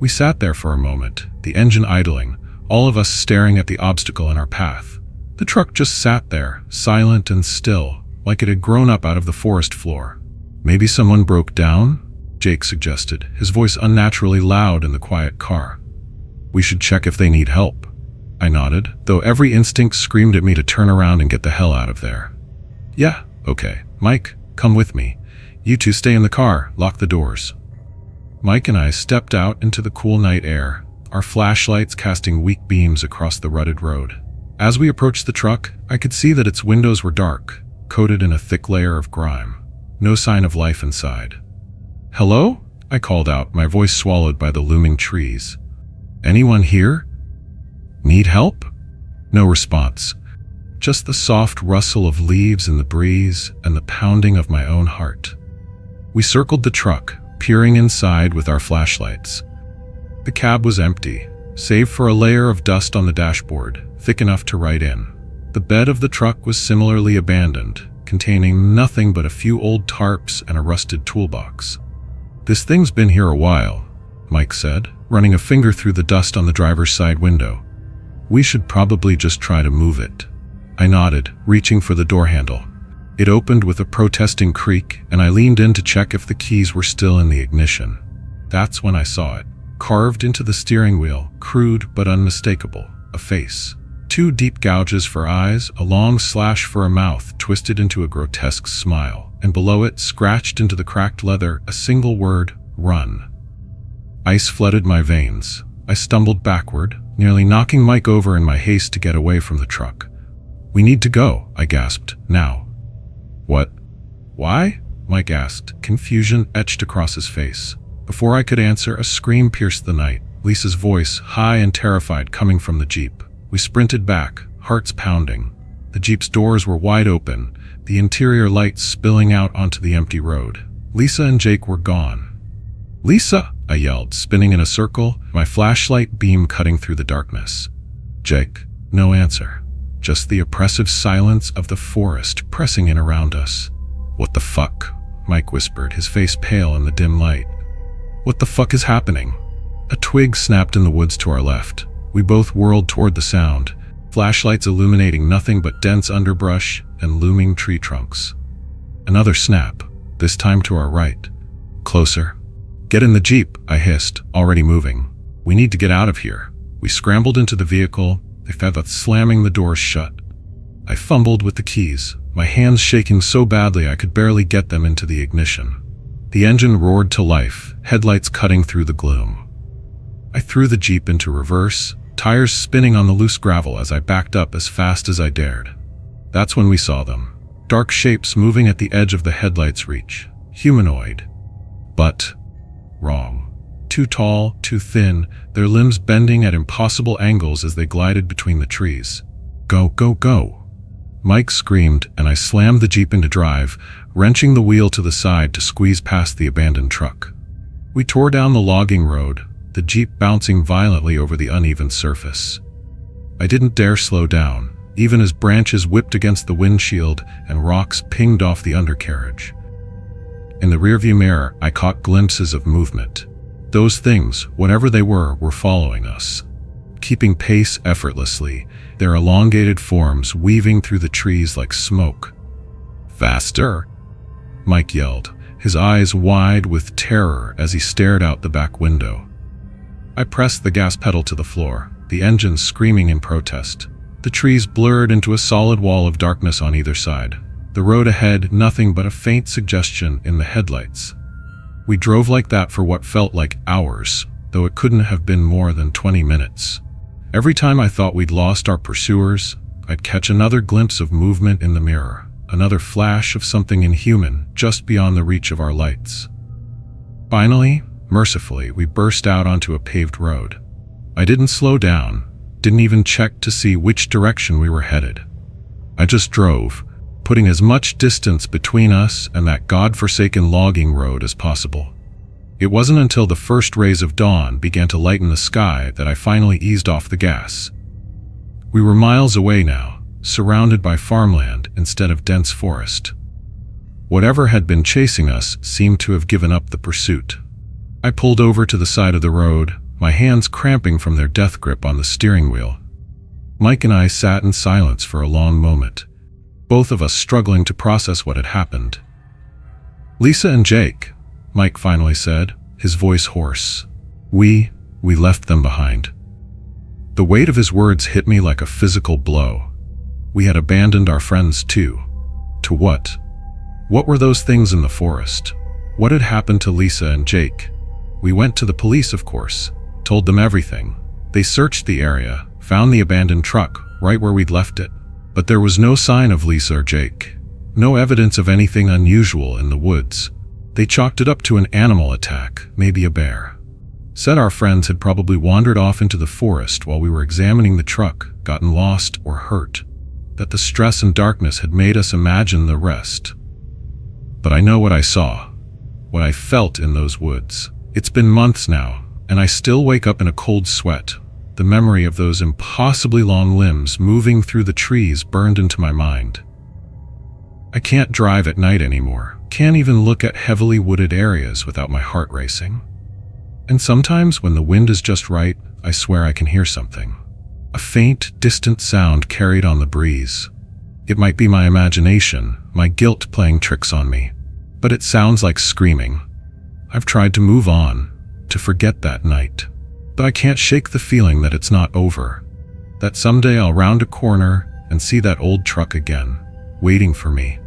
We sat there for a moment, the engine idling, all of us staring at the obstacle in our path. The truck just sat there, silent and still, like it had grown up out of the forest floor. "Maybe someone broke down?" Jake suggested, his voice unnaturally loud in the quiet car. "We should check if they need help." I nodded, though every instinct screamed at me to turn around and get the hell out of there. "Yeah, okay. Mike, come with me. You two stay in the car, lock the doors." Mike and I stepped out into the cool night air, our flashlights casting weak beams across the rutted road. As we approached the truck, I could see that its windows were dark, coated in a thick layer of grime. No sign of life inside. "Hello?" I called out, my voice swallowed by the looming trees. "Anyone here? Need help?" No response. Just the soft rustle of leaves in the breeze and the pounding of my own heart. We circled the truck, peering inside with our flashlights. The cab was empty, save for a layer of dust on the dashboard, thick enough to write in. The bed of the truck was similarly abandoned, containing nothing but a few old tarps and a rusted toolbox. "This thing's been here a while," Mike said, running a finger through the dust on the driver's side window. We should probably just try to move it. I nodded, reaching for the door handle. It opened with a protesting creak, and I leaned in to check if the keys were still in the ignition. That's when I saw it. Carved into the steering wheel, crude but unmistakable, a face. 2 deep gouges for eyes, a long slash for a mouth twisted into a grotesque smile, and below it, scratched into the cracked leather, a single word, run. Ice flooded my veins. I stumbled backward, nearly knocking Mike over in my haste to get away from the truck. "We need to go," I gasped, "now." "What? Why?" Mike asked, confusion etched across his face. Before I could answer, a scream pierced the night, Lisa's voice, high and terrified, coming from the Jeep. We sprinted back, hearts pounding. The Jeep's doors were wide open, the interior lights spilling out onto the empty road. Lisa and Jake were gone. "Lisa!" I yelled, spinning in a circle, my flashlight beam cutting through the darkness. "Jake." No answer. Just the oppressive silence of the forest pressing in around us. "What the fuck?" Mike whispered, his face pale in the dim light. "What the fuck is happening?" A twig snapped in the woods to our left. We both whirled toward the sound, flashlights illuminating nothing but dense underbrush and looming tree trunks. Another snap, this time to our right. Closer. "Get in the Jeep," I hissed, already moving. "We need to get out of here." We scrambled into the vehicle, the feather slamming the doors shut. I fumbled with the keys, my hands shaking so badly I could barely get them into the ignition. The engine roared to life, headlights cutting through the gloom. I threw the Jeep into reverse, tires spinning on the loose gravel as I backed up as fast as I dared. That's when we saw them. Dark shapes moving at the edge of the headlight's reach. Humanoid. But wrong. Too tall, too thin, their limbs bending at impossible angles as they glided between the trees. "Go, go, go!" Mike screamed, and I slammed the Jeep into drive, wrenching the wheel to the side to squeeze past the abandoned truck. We tore down the logging road, the Jeep bouncing violently over the uneven surface. I didn't dare slow down, even as branches whipped against the windshield and rocks pinged off the undercarriage. In the rearview mirror, I caught glimpses of movement. Those things, whatever they were following us. Keeping pace effortlessly, their elongated forms weaving through the trees like smoke. "Faster!" Mike yelled, his eyes wide with terror as he stared out the back window. I pressed the gas pedal to the floor, the engine screaming in protest. The trees blurred into a solid wall of darkness on either side. The road ahead, nothing but a faint suggestion in the headlights. We drove like that for what felt like hours, though it couldn't have been more than 20 minutes. Every time I thought we'd lost our pursuers, I'd catch another glimpse of movement in the mirror, another flash of something inhuman just beyond the reach of our lights. Finally, mercifully, we burst out onto a paved road. I didn't slow down, didn't even check to see which direction we were headed. I just drove, putting as much distance between us and that godforsaken logging road as possible. It wasn't until the first rays of dawn began to lighten the sky that I finally eased off the gas. We were miles away now, surrounded by farmland instead of dense forest. Whatever had been chasing us seemed to have given up the pursuit. I pulled over to the side of the road, my hands cramping from their death grip on the steering wheel. Mike and I sat in silence for a long moment, both of us struggling to process what had happened. "Lisa and Jake," Mike finally said, his voice hoarse. We left them behind." The weight of his words hit me like a physical blow. We had abandoned our friends too. To what? What were those things in the forest? What had happened to Lisa and Jake? We went to the police, of course, told them everything. They searched the area, found the abandoned truck, right where we'd left it. But there was no sign of Lisa or Jake. No evidence of anything unusual in the woods. They chalked it up to an animal attack, maybe a bear. Said our friends had probably wandered off into the forest while we were examining the truck, gotten lost or hurt. That the stress and darkness had made us imagine the rest. But I know what I saw, what I felt in those woods. It's been months now, and I still wake up in a cold sweat. The memory of those impossibly long limbs moving through the trees burned into my mind. I can't drive at night anymore, can't even look at heavily wooded areas without my heart racing. And sometimes when the wind is just right, I swear I can hear something. A faint, distant sound carried on the breeze. It might be my imagination, my guilt playing tricks on me, but it sounds like screaming. I've tried to move on, to forget that night, but I can't shake the feeling that it's not over, that someday I'll round a corner and see that old truck again, waiting for me,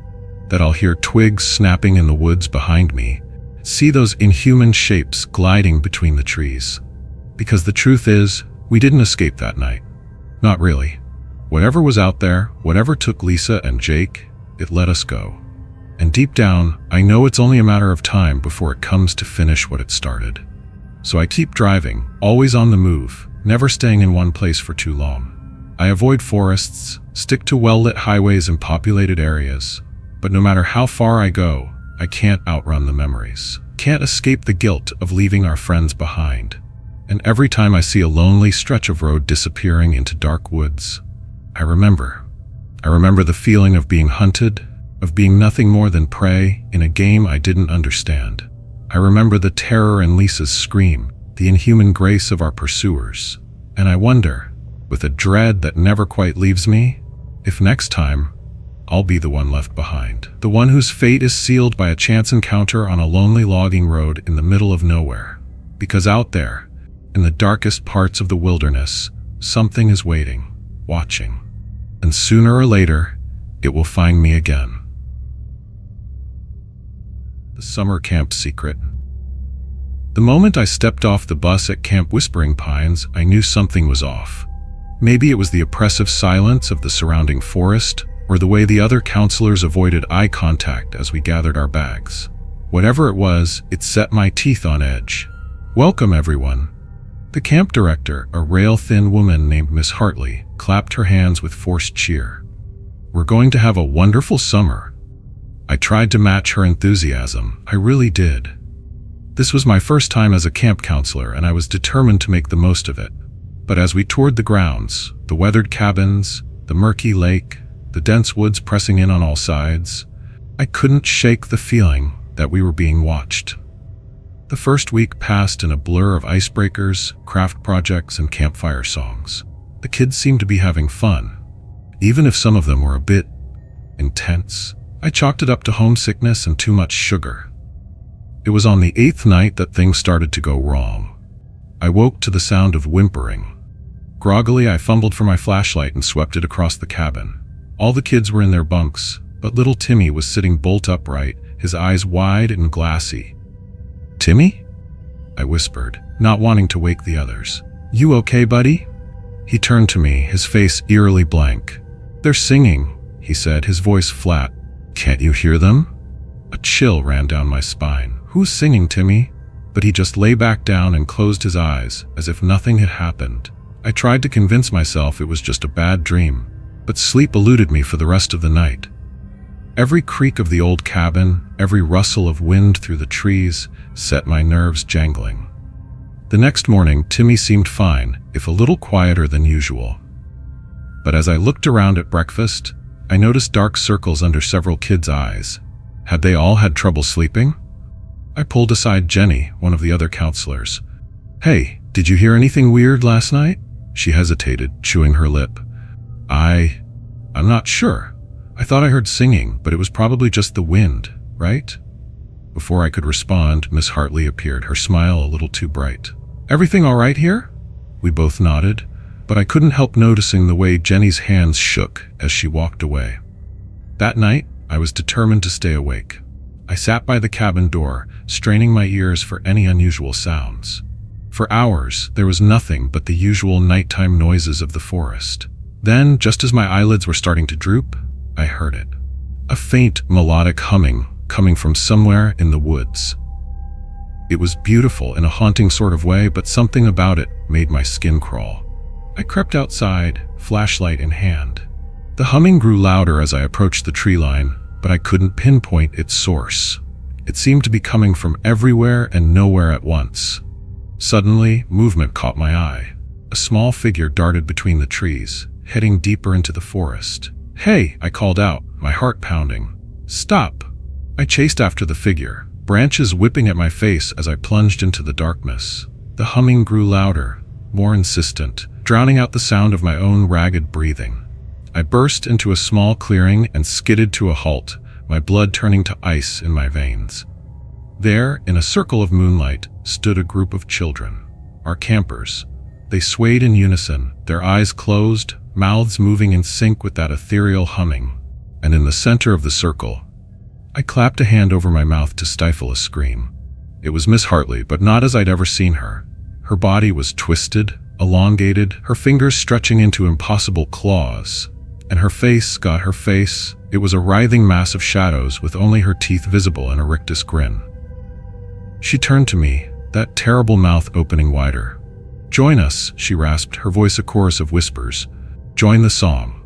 that I'll hear twigs snapping in the woods behind me, see those inhuman shapes gliding between the trees. Because the truth is, we didn't escape that night. Not really. Whatever was out there, whatever took Lisa and Jake, it let us go. And deep down, I know it's only a matter of time before it comes to finish what it started. So I keep driving, always on the move, never staying in one place for too long. I avoid forests, stick to well-lit highways and populated areas, but no matter how far I go, I can't outrun the memories. Can't escape the guilt of leaving our friends behind. And every time I see a lonely stretch of road disappearing into dark woods, I remember. I remember the feeling of being hunted, of being nothing more than prey in a game I didn't understand. I remember the terror in Lisa's scream, the inhuman grace of our pursuers. And I wonder, with a dread that never quite leaves me, if next time, I'll be the one left behind. The one whose fate is sealed by a chance encounter on a lonely logging road in the middle of nowhere. Because out there, in the darkest parts of the wilderness, something is waiting, watching. And sooner or later, it will find me again. The summer camp secret. The moment I stepped off the bus at Camp Whispering Pines, I knew something was off. Maybe it was the oppressive silence of the surrounding forest, or the way the other counselors avoided eye contact as we gathered our bags. Whatever it was, it set my teeth on edge. Welcome, everyone. The camp director, a rail-thin woman named Miss Hartley, clapped her hands with forced cheer. We're going to have a wonderful summer. I tried to match her enthusiasm. I really did. This was my first time as a camp counselor, and I was determined to make the most of it. But as we toured the grounds, the weathered cabins, the murky lake, the dense woods pressing in on all sides, I couldn't shake the feeling that we were being watched. The first week passed in a blur of icebreakers, craft projects, and campfire songs. The kids seemed to be having fun, even if some of them were a bit intense. I chalked it up to homesickness and too much sugar. It was on the 8th night that things started to go wrong. I woke to the sound of whimpering. Groggily, I fumbled for my flashlight and swept it across the cabin. All the kids were in their bunks, but little Timmy was sitting bolt upright, his eyes wide and glassy. "Timmy?" I whispered, not wanting to wake the others. "You okay, buddy?" He turned to me, his face eerily blank. "They're singing," he said, his voice flat. "Can't you hear them?" A chill ran down my spine. "Who's singing, Timmy?" But he just lay back down and closed his eyes, as if nothing had happened. I tried to convince myself it was just a bad dream, but sleep eluded me for the rest of the night. Every creak of the old cabin, every rustle of wind through the trees, set my nerves jangling. The next morning, Timmy seemed fine, if a little quieter than usual. But as I looked around at breakfast, I noticed dark circles under several kids' eyes. Had they all had trouble sleeping? I pulled aside Jenny, one of the other counselors. "Hey, did you hear anything weird last night?" She hesitated, chewing her lip. I'm not sure. I thought I heard singing, but it was probably just the wind, right?" Before I could respond, Miss Hartley appeared, her smile a little too bright. "Everything all right here?" We both nodded, but I couldn't help noticing the way Jenny's hands shook as she walked away. That night, I was determined to stay awake. I sat by the cabin door, straining my ears for any unusual sounds. For hours, there was nothing but the usual nighttime noises of the forest. Then, just as my eyelids were starting to droop, I heard it. A faint, melodic humming coming from somewhere in the woods. It was beautiful in a haunting sort of way, but something about it made my skin crawl. I crept outside, flashlight in hand. The humming grew louder as I approached the tree line, but I couldn't pinpoint its source. It seemed to be coming from everywhere and nowhere at once. Suddenly, movement caught my eye. A small figure darted between the trees, heading deeper into the forest. "Hey!" I called out, my heart pounding. "Stop!" I chased after the figure, branches whipping at my face as I plunged into the darkness. The humming grew louder, more insistent, drowning out the sound of my own ragged breathing. I burst into a small clearing and skidded to a halt, my blood turning to ice in my veins. There, in a circle of moonlight, stood a group of children, our campers. They swayed in unison, their eyes closed, mouths moving in sync with that ethereal humming. And in the center of the circle, I clapped a hand over my mouth to stifle a scream. It was Miss Hartley, but not as I'd ever seen her. Her body was twisted, elongated, her fingers stretching into impossible claws. And her face, it was a writhing mass of shadows with only her teeth visible and a rictus grin. She turned to me, that terrible mouth opening wider. "Join us," she rasped, her voice a chorus of whispers. "Join the song."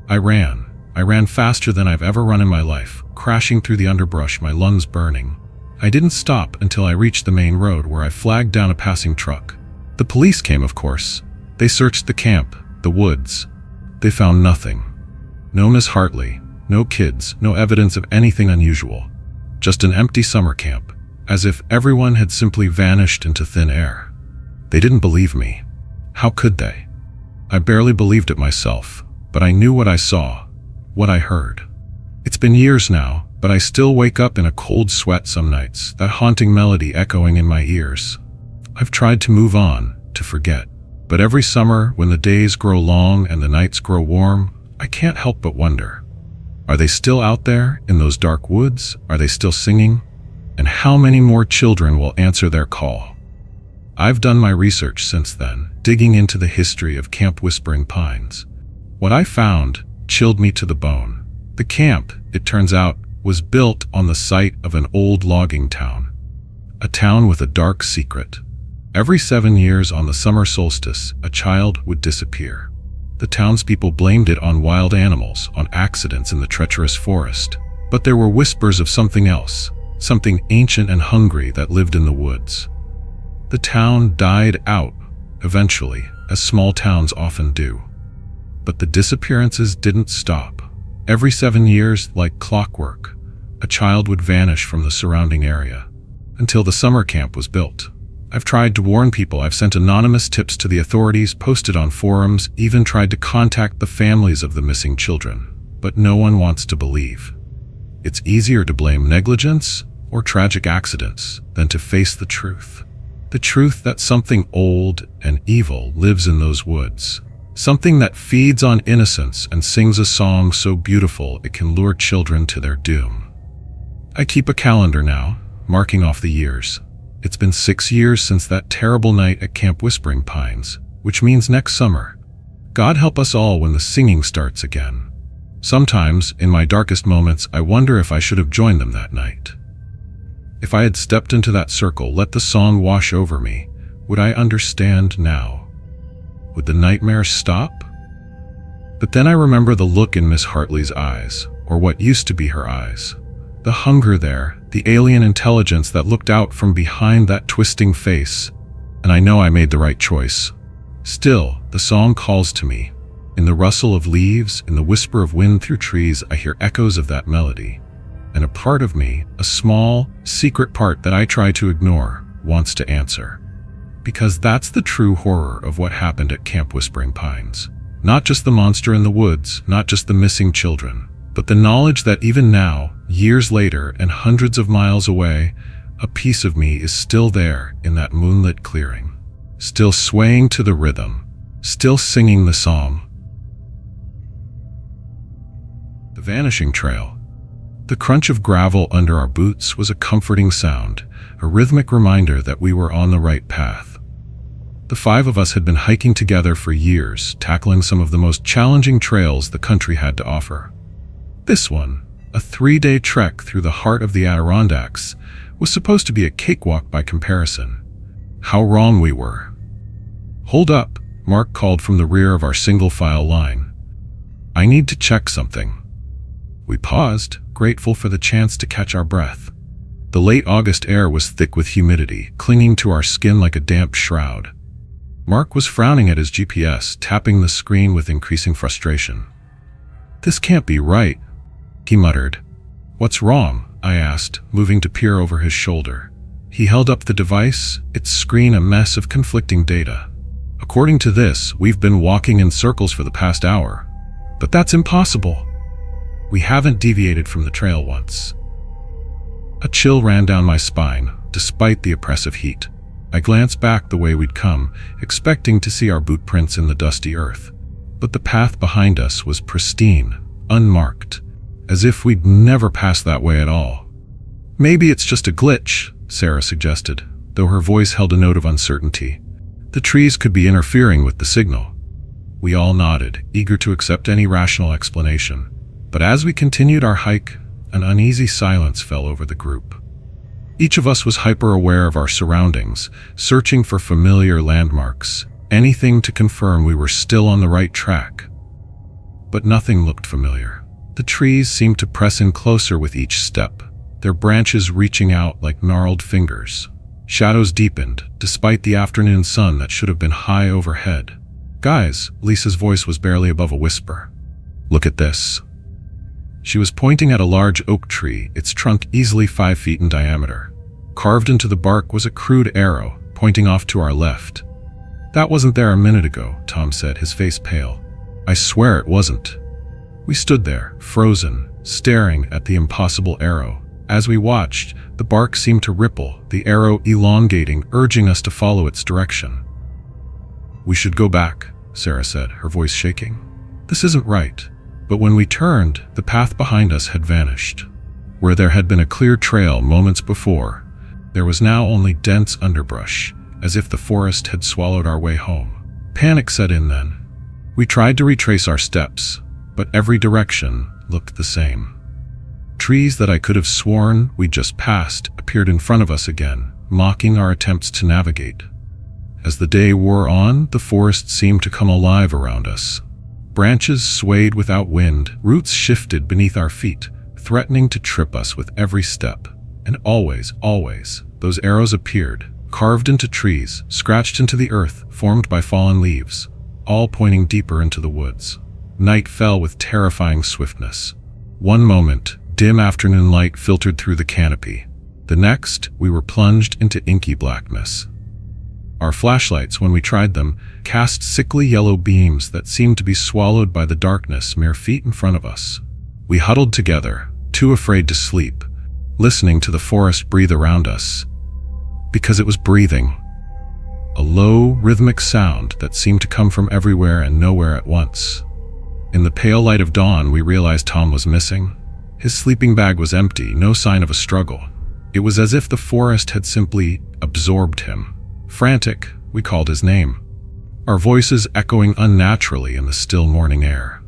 I ran faster than I've ever run in my life, crashing through the underbrush, my lungs burning. I didn't stop until I reached the main road, where I flagged down a passing truck. The police came, of course. They searched the camp, the woods. They found nothing. No Miss Hartley, no kids, no evidence of anything unusual. Just an empty summer camp, as if everyone had simply vanished into thin air. They didn't believe me. How could they? I barely believed it myself, but I knew what I saw, what I heard. It's been years now, but I still wake up in a cold sweat some nights, that haunting melody echoing in my ears. I've tried to move on, to forget. But every summer, when the days grow long and the nights grow warm, I can't help but wonder. Are they still out there, in those dark woods? Are they still singing? And how many more children will answer their call? I've done my research since then, digging into the history of Camp Whispering Pines. What I found chilled me to the bone. The camp, it turns out, was built on the site of an old logging town. A town with a dark secret. Every 7 years on the summer solstice, a child would disappear. The townspeople blamed it on wild animals, on accidents in the treacherous forest. But there were whispers of something else, something ancient and hungry that lived in the woods. The town died out, eventually, as small towns often do. But the disappearances didn't stop. Every 7 years, like clockwork, a child would vanish from the surrounding area, until the summer camp was built. I've tried to warn people, I've sent anonymous tips to the authorities, posted on forums, even tried to contact the families of the missing children, but no one wants to believe. It's easier to blame negligence or tragic accidents than to face the truth. The truth that something old and evil lives in those woods. Something that feeds on innocence and sings a song so beautiful it can lure children to their doom. I keep a calendar now, marking off the years. It's been 6 years since that terrible night at Camp Whispering Pines, which means next summer. God help us all when the singing starts again. Sometimes, in my darkest moments, I wonder if I should have joined them that night. If I had stepped into that circle, let the song wash over me, would I understand now? Would the nightmare stop? But then I remember the look in Miss Hartley's eyes, or what used to be her eyes. The hunger there, the alien intelligence that looked out from behind that twisting face, and I know I made the right choice. Still, the song calls to me. In the rustle of leaves, in the whisper of wind through trees, I hear echoes of that melody. And a part of me, a small, secret part that I try to ignore, wants to answer. Because that's the true horror of what happened at Camp Whispering Pines. Not just the monster in the woods, not just the missing children, but the knowledge that even now, years later and hundreds of miles away, a piece of me is still there in that moonlit clearing. Still swaying to the rhythm, still singing the song. The Vanishing Trail. The crunch of gravel under our boots was a comforting sound, a rhythmic reminder that we were on the right path. The 5 of us had been hiking together for years, tackling some of the most challenging trails the country had to offer. This one, a 3-day trek through the heart of the Adirondacks, was supposed to be a cakewalk by comparison. How wrong we were. "Hold up," Mark called from the rear of our single-file line. "I need to check something." We paused, grateful for the chance to catch our breath. The late August air was thick with humidity, clinging to our skin like a damp shroud. Mark was frowning at his GPS, tapping the screen with increasing frustration. "This can't be right," he muttered. "What's wrong?" I asked, moving to peer over his shoulder. He held up the device, its screen a mess of conflicting data. According to this, we've been walking in circles for the past hour. But that's impossible. We haven't deviated from the trail once. A chill ran down my spine, despite the oppressive heat. I glanced back the way we'd come, expecting to see our boot prints in the dusty earth. But the path behind us was pristine, unmarked, as if we'd never passed that way at all. Maybe it's just a glitch, Sarah suggested, though her voice held a note of uncertainty. The trees could be interfering with the signal. We all nodded, eager to accept any rational explanation. But as we continued our hike, an uneasy silence fell over the group. Each of us was hyper-aware of our surroundings, searching for familiar landmarks, anything to confirm we were still on the right track. But nothing looked familiar. The trees seemed to press in closer with each step, their branches reaching out like gnarled fingers. Shadows deepened, despite the afternoon sun that should have been high overhead. "Guys," Lisa's voice was barely above a whisper. "Look at this." She was pointing at a large oak tree, its trunk easily 5 feet in diameter. Carved into the bark was a crude arrow, pointing off to our left. "That wasn't there a minute ago," Tom said, his face pale. "I swear it wasn't." We stood there, frozen, staring at the impossible arrow. As we watched, the bark seemed to ripple, the arrow elongating, urging us to follow its direction. "We should go back," Sarah said, her voice shaking. "This isn't right." But when we turned, the path behind us had vanished. Where there had been a clear trail moments before, there was now only dense underbrush, as if the forest had swallowed our way home. Panic set in then. We tried to retrace our steps, but every direction looked the same. Trees that I could have sworn we'd just passed appeared in front of us again, mocking our attempts to navigate. As the day wore on, the forest seemed to come alive around us. Branches swayed without wind, roots shifted beneath our feet, threatening to trip us with every step. And always, those arrows appeared, carved into trees, scratched into the earth, formed by fallen leaves, all pointing deeper into the woods. Night fell with terrifying swiftness. One moment, dim afternoon light filtered through the canopy. The next, we were plunged into inky blackness. Our flashlights, when we tried them, cast sickly yellow beams that seemed to be swallowed by the darkness mere feet in front of us. We huddled together, too afraid to sleep, listening to the forest breathe around us. Because it was breathing. A low, rhythmic sound that seemed to come from everywhere and nowhere at once. In the pale light of dawn, we realized Tom was missing. His sleeping bag was empty, no sign of a struggle. It was as if the forest had simply absorbed him. Frantic, we called his name, our voices echoing unnaturally in the still morning air.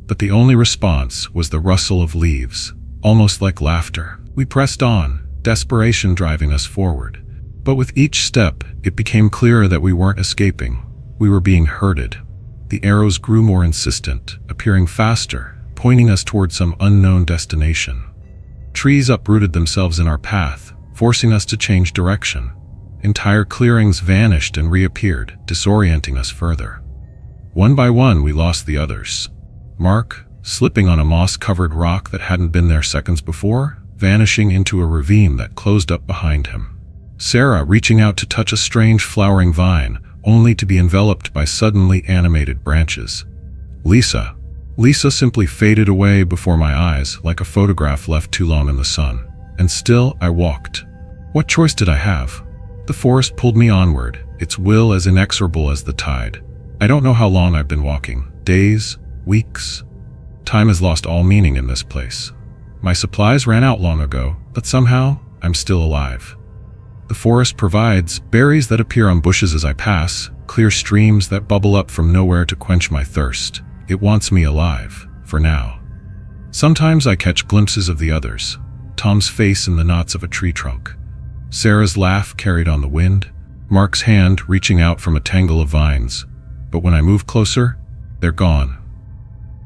But the only response was the rustle of leaves, almost like laughter. We pressed on, desperation driving us forward. But with each step, it became clearer that we weren't escaping. We were being herded. The arrows grew more insistent, appearing faster, pointing us toward some unknown destination. Trees uprooted themselves in our path, forcing us to change direction. Entire clearings vanished and reappeared, disorienting us further. One by one, we lost the others. Mark, slipping on a moss-covered rock that hadn't been there seconds before, vanishing into a ravine that closed up behind him. Sarah, reaching out to touch a strange flowering vine, only to be enveloped by suddenly animated branches. Lisa simply faded away before my eyes like a photograph left too long in the sun. And still, I walked. What choice did I have? The forest pulled me onward, its will as inexorable as the tide. I don't know how long I've been walking. Days? Weeks? Time has lost all meaning in this place. My supplies ran out long ago, but somehow, I'm still alive. The forest provides berries that appear on bushes as I pass, clear streams that bubble up from nowhere to quench my thirst. It wants me alive, for now. Sometimes I catch glimpses of the others. Tom's face in the knots of a tree trunk. Sarah's laugh carried on the wind. Mark's hand reaching out from a tangle of vines. But when I move closer, they're gone.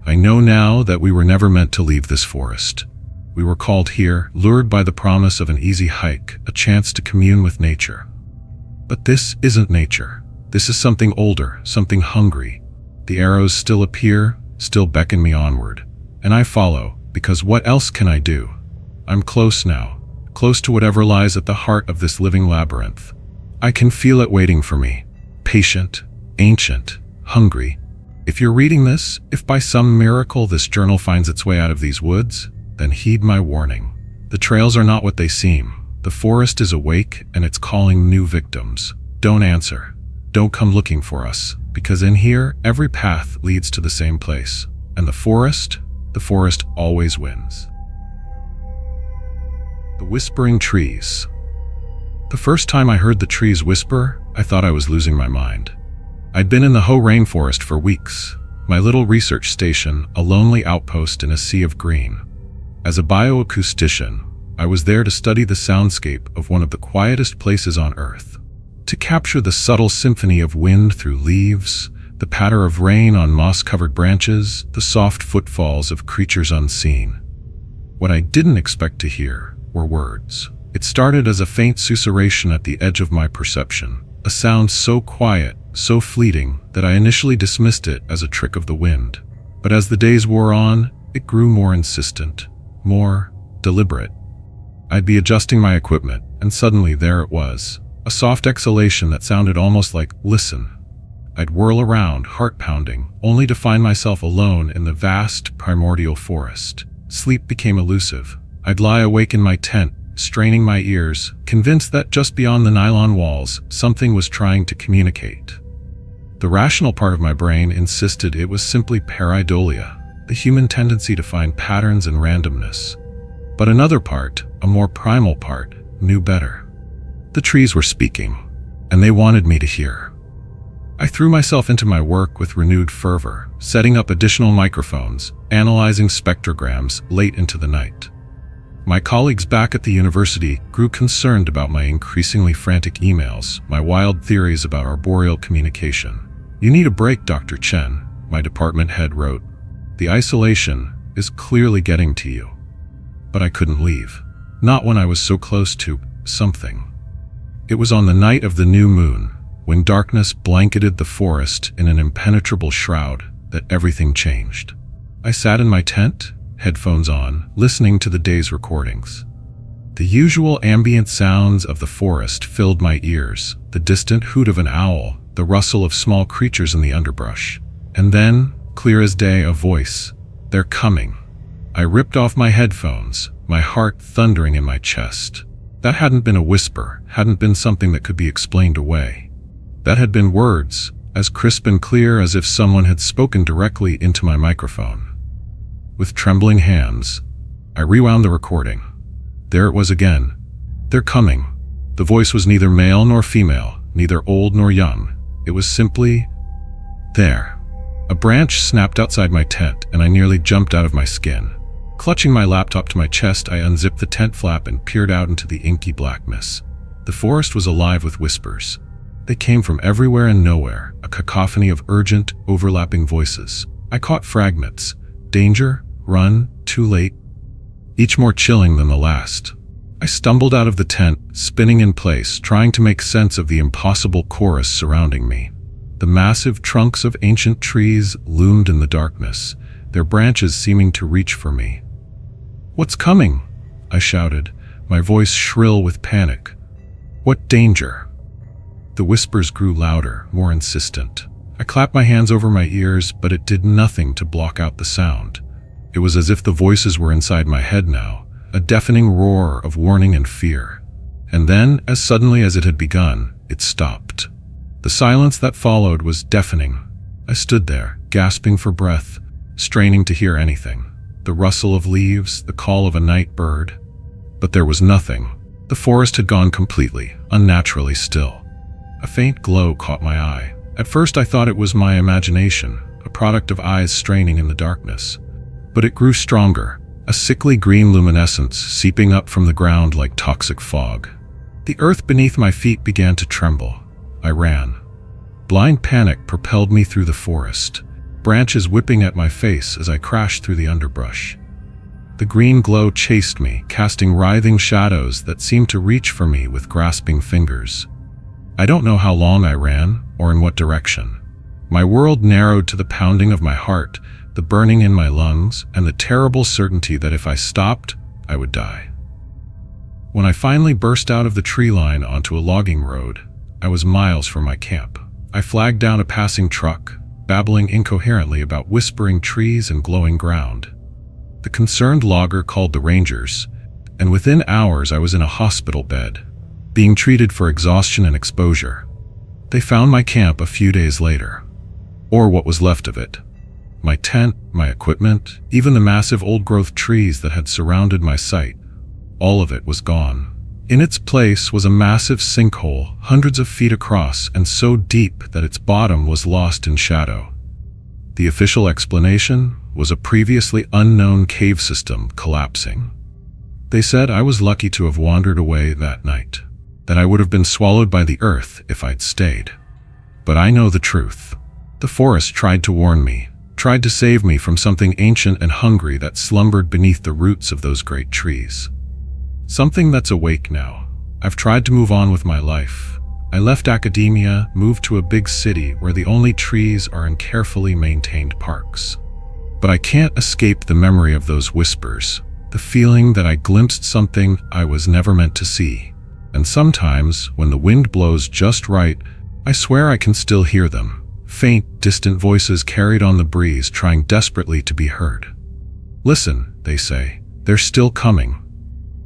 I know now that we were never meant to leave this forest. We were called here, lured by the promise of an easy hike, a chance to commune with nature. But this isn't nature. This is something older, something hungry. The arrows still appear, still beckon me onward. And I follow, because what else can I do? I'm close now, close to whatever lies at the heart of this living labyrinth. I can feel it waiting for me, patient, ancient, hungry. If you're reading this, if by some miracle this journal finds its way out of these woods, then heed my warning. The trails are not what they seem. The forest is awake and it's calling new victims. Don't answer. Don't come looking for us, because in here, every path leads to the same place. And the forest always wins. The whispering trees. The first time I heard the trees whisper, I thought I was losing my mind. I'd been in the Hoh rainforest for weeks, my little research station, a lonely outpost in a sea of green. As a bioacoustician, I was there to study the soundscape of one of the quietest places on Earth, to capture the subtle symphony of wind through leaves, the patter of rain on moss-covered branches, the soft footfalls of creatures unseen. What I didn't expect to hear were words. It started as a faint susurration at the edge of my perception, a sound so quiet, so fleeting, that I initially dismissed it as a trick of the wind. But as the days wore on, it grew more insistent, more deliberate. I'd be adjusting my equipment, and suddenly there it was, a soft exhalation that sounded almost like, "Listen." I'd whirl around, heart pounding, only to find myself alone in the vast, primordial forest. Sleep became elusive. I'd lie awake in my tent, straining my ears, convinced that just beyond the nylon walls, something was trying to communicate. The rational part of my brain insisted it was simply pareidolia, the human tendency to find patterns and randomness. But another part, a more primal part, knew better. The trees were speaking, and they wanted me to hear. I threw myself into my work with renewed fervor, setting up additional microphones, analyzing spectrograms late into the night. My colleagues back at the university grew concerned about my increasingly frantic emails, my wild theories about arboreal communication. "You need a break, Dr. Chen," my department head wrote. "The isolation is clearly getting to you." But I couldn't leave. Not when I was so close to something. It was on the night of the new moon, when darkness blanketed the forest in an impenetrable shroud, that everything changed. I sat in my tent, headphones on, listening to the day's recordings. The usual ambient sounds of the forest filled my ears, the distant hoot of an owl, the rustle of small creatures in the underbrush. And then, clear as day, a voice. "They're coming." I ripped off my headphones, my heart thundering in my chest. That hadn't been a whisper, hadn't been something that could be explained away. That had been words, as crisp and clear as if someone had spoken directly into my microphone. With trembling hands, I rewound the recording. There it was again. "They're coming." The voice was neither male nor female, neither old nor young. It was simply there. A branch snapped outside my tent, and I nearly jumped out of my skin. Clutching my laptop to my chest, I unzipped the tent flap and peered out into the inky blackness. The forest was alive with whispers. They came from everywhere and nowhere, a cacophony of urgent, overlapping voices. I caught fragments. Danger, run, too late. Each more chilling than the last. I stumbled out of the tent, spinning in place, trying to make sense of the impossible chorus surrounding me. The massive trunks of ancient trees loomed in the darkness, their branches seeming to reach for me. "What's coming?" I shouted, my voice shrill with panic. "What danger?" The whispers grew louder, more insistent. I clapped my hands over my ears, but it did nothing to block out the sound. It was as if the voices were inside my head now, a deafening roar of warning and fear. And then, as suddenly as it had begun, it stopped. The silence that followed was deafening. I stood there, gasping for breath, straining to hear anything. The rustle of leaves, the call of a night bird. But there was nothing. The forest had gone completely, unnaturally still. A faint glow caught my eye. At first I thought it was my imagination, a product of eyes straining in the darkness. But it grew stronger, a sickly green luminescence seeping up from the ground like toxic fog. The earth beneath my feet began to tremble. I ran. Blind panic propelled me through the forest, branches whipping at my face as I crashed through the underbrush. The green glow chased me, casting writhing shadows that seemed to reach for me with grasping fingers. I don't know how long I ran, or in what direction. My world narrowed to the pounding of my heart, the burning in my lungs, and the terrible certainty that if I stopped, I would die. When I finally burst out of the tree line onto a logging road, I was miles from my camp. I flagged down a passing truck, babbling incoherently about whispering trees and glowing ground. The concerned logger called the rangers, and within hours I was in a hospital bed, being treated for exhaustion and exposure. They found my camp a few days later, or what was left of it. My tent, my equipment, even the massive old-growth trees that had surrounded my site, all of it was gone. In its place was a massive sinkhole, hundreds of feet across and so deep that its bottom was lost in shadow. The official explanation was a previously unknown cave system collapsing. They said I was lucky to have wandered away that night, that I would have been swallowed by the earth if I'd stayed. But I know the truth. The forest tried to warn me, tried to save me from something ancient and hungry that slumbered beneath the roots of those great trees. Something that's awake now. I've tried to move on with my life. I left academia, moved to a big city where the only trees are in carefully maintained parks. But I can't escape the memory of those whispers, the feeling that I glimpsed something I was never meant to see. And sometimes, when the wind blows just right, I swear I can still hear them. Faint, distant voices carried on the breeze trying desperately to be heard. Listen, they say, they're still coming.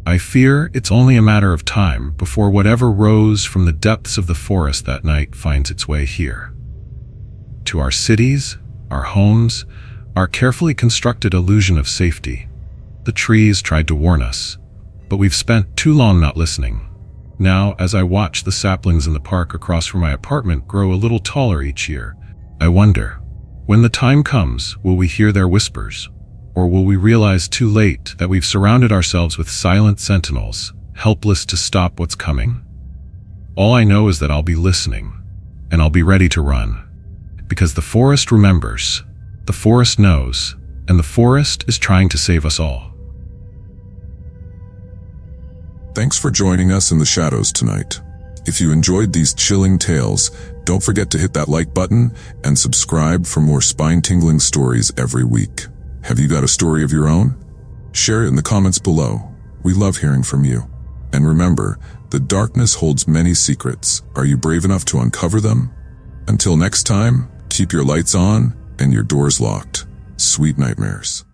I fear it's only a matter of time before whatever rose from the depths of the forest that night finds its way here. To our cities, our homes, our carefully constructed illusion of safety. The trees tried to warn us, but we've spent too long not listening. Now, as I watch the saplings in the park across from my apartment grow a little taller each year, I wonder, when the time comes, will we hear their whispers? Or will we realize too late that we've surrounded ourselves with silent sentinels, helpless to stop what's coming? All I know is that I'll be listening, and I'll be ready to run. Because the forest remembers, the forest knows, and the forest is trying to save us all. Thanks for joining us in the shadows tonight. If you enjoyed these chilling tales, don't forget to hit that like button and subscribe for more spine-tingling stories every week. Have you got a story of your own? Share it in the comments below. We love hearing from you. And remember, the darkness holds many secrets. Are you brave enough to uncover them? Until next time, keep your lights on and your doors locked. Sweet nightmares.